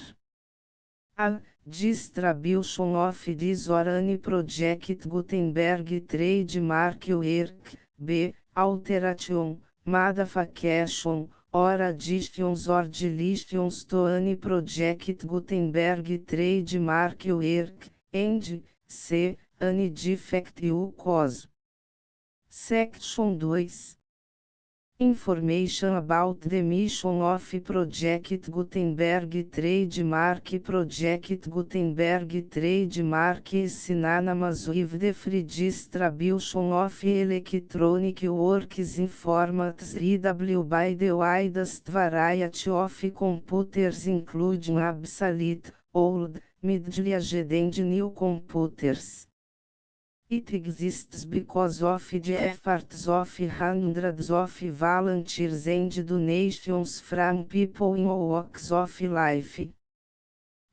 A. Distribution of this or any Project Gutenberg trademark work. B. Alteration, modification, or additions or deletions to any Project Gutenberg trademark work, and C. Any defect you cause. Section 2. Information about the mission of Project Gutenberg trademark. Project Gutenberg trademark is synonymous with the free distribution of electronic works in formats readable by the widest variety of computers, including obsolete, old, middle-aged and new computers. It exists because of the efforts of hundreds of volunteers and donations from people in all walks of life.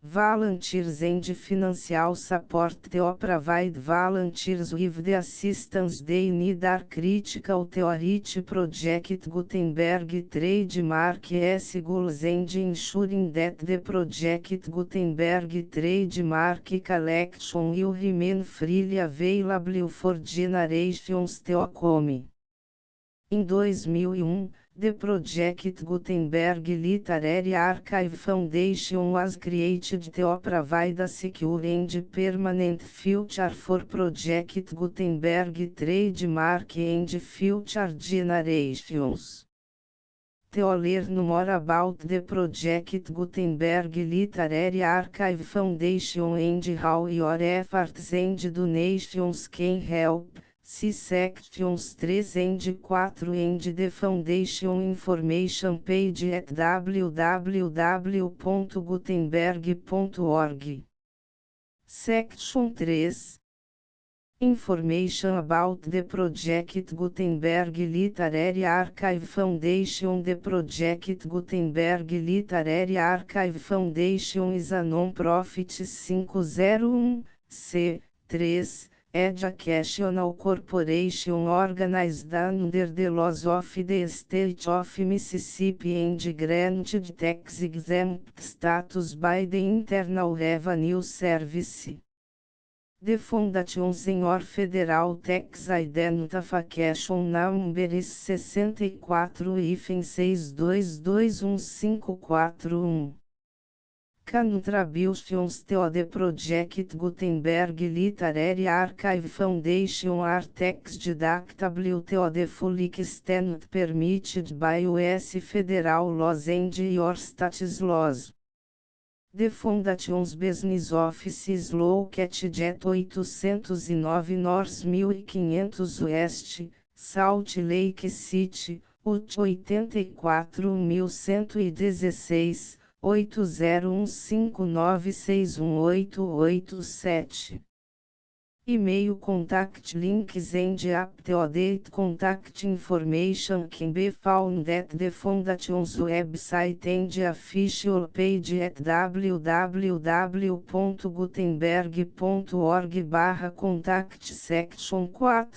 Volunteers and financial support to provide volunteers with the assistance they need are critical to reach Project Gutenberg trademark goals and ensuring that the Project Gutenberg trademark collection will remain freely available for generations to come. Em 2001, the Project Gutenberg Literary Archive Foundation was created to provide a secure and permanent future for Project Gutenberg trademark and future generations. To learn more about the Project Gutenberg Literary Archive Foundation and how your efforts and donations can help, see sections 3 and 4 and the Foundation information page at www.gutenberg.org. Section 3. Information about the Project Gutenberg Literary Archive Foundation. The Project Gutenberg Literary Archive Foundation is a non-profit 501(c)(3) educational corporation organized under the laws of the State of Mississippi and granted tax-exempt status by the Internal Revenue Service. The Foundation's or Federal Tax Identification Number is 64-6221541. Contributions to the Project Gutenberg Literary Archive Foundation are tax deductible to the full extent permitted by U.S. federal laws and your state's laws. The Foundation's business office is located at 809 North 1500 West, Salt Lake City, Utah 84116, 8015961887. E-mail contact links and up-to-date contact information can be found at the Foundation's website and official page at www.gutenberg.org/contact section 4.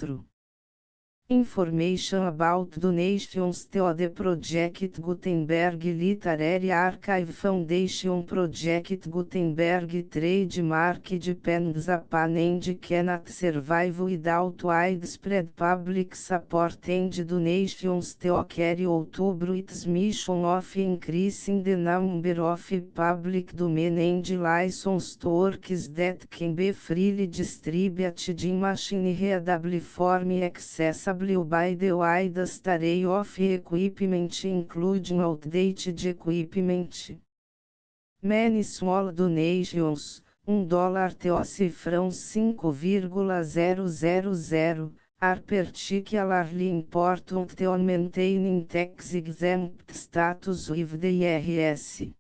Information about donations to the Project Gutenberg Literary Archive Foundation. Project Gutenberg trademark depends upon and cannot survive without widespread public support and donations to carry out its mission of increasing the number of public domain and licensed works that can be freely distributed in machine-readable form accessible by the widest array of equipment including outdated equipment. Many small donations, $1 to cifrão 5,000, are particularly important to maintaining tax-exempt status with the IRS.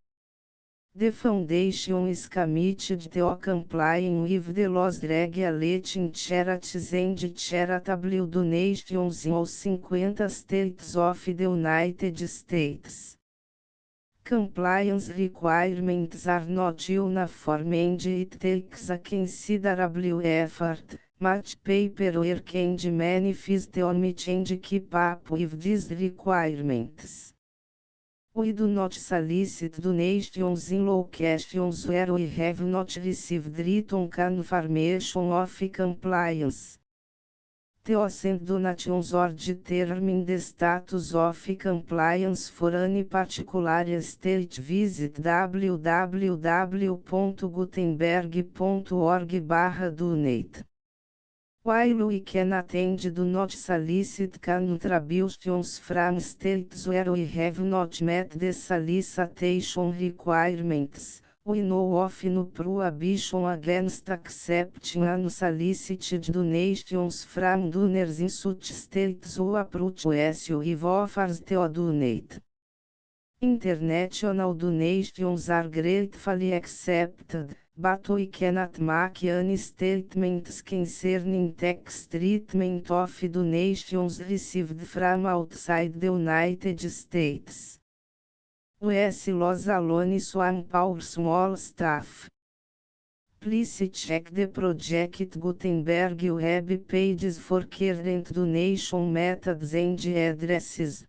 The Foundation is committed to complying with the laws regulating charities and charitable donations in all 50 states of the United States. Compliance requirements are not uniform and it takes a considerable effort, much paperwork and many fees to meet and keep up with these requirements. We do not solicit donations in locations where we have not received written confirmation of compliance. To send donations or determine the status of compliance for any particular state, visit www.gutenberg.org/donate. While we cannot and do not solicit contributions from states where we have not met the solicitation requirements, we know of no prohibition against accepting unsolicited donations from donors in such states who approach us with offers to donate. International donations are gratefully accepted, but we cannot make any statements concerning tax treatment of donations received from outside the United States. US laws alone swamp our small staff. Please check the Project Gutenberg web pages for current donation methods and addresses.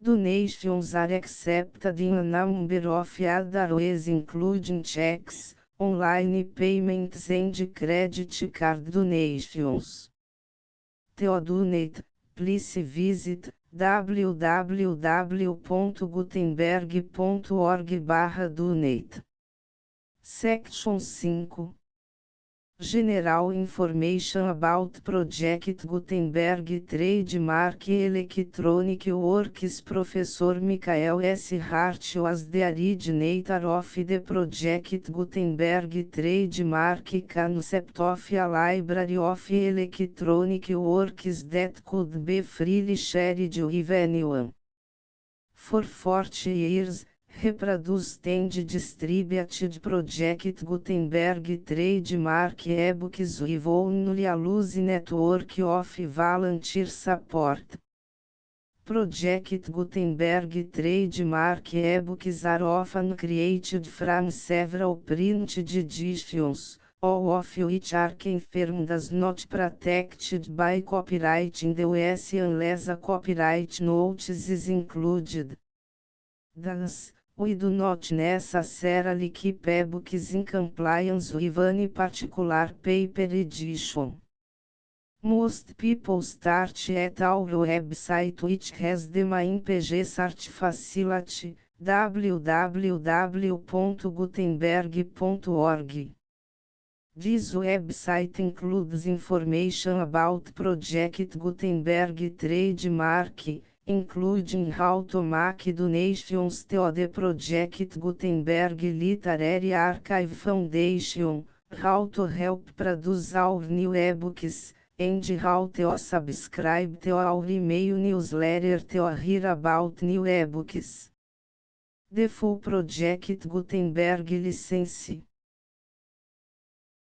Donations are accepted in a number of other ways including checks, online payments and credit card donations. To donate, please visit www.gutenberg.org/donate. Section 5. General Information about Project Gutenberg Trademark Electronic Works. Professor Michael S. Hart was the originator of the Project Gutenberg Trademark concept of a library of electronic works that could be freely shared with anyone. For 40 years, reproduced and distributed Project Gutenberg trademark ebooks with only a loose network of volunteer support. Project Gutenberg trademark ebooks are often created from several printed editions, all of which are confirmed as not protected by copyright in the US unless a copyright notice is included. Thus, we do not necessarily keep ebooks in compliance with any particular paper edition. Most people start at our website, which has the main page search facility, www.gutenberg.org. This website includes information about Project Gutenberg trademark, including how to make donations to the Project Gutenberg Literary Archive Foundation, how to help produce our new ebooks, and how to subscribe to our email newsletter to hear about new ebooks. The full Project Gutenberg license.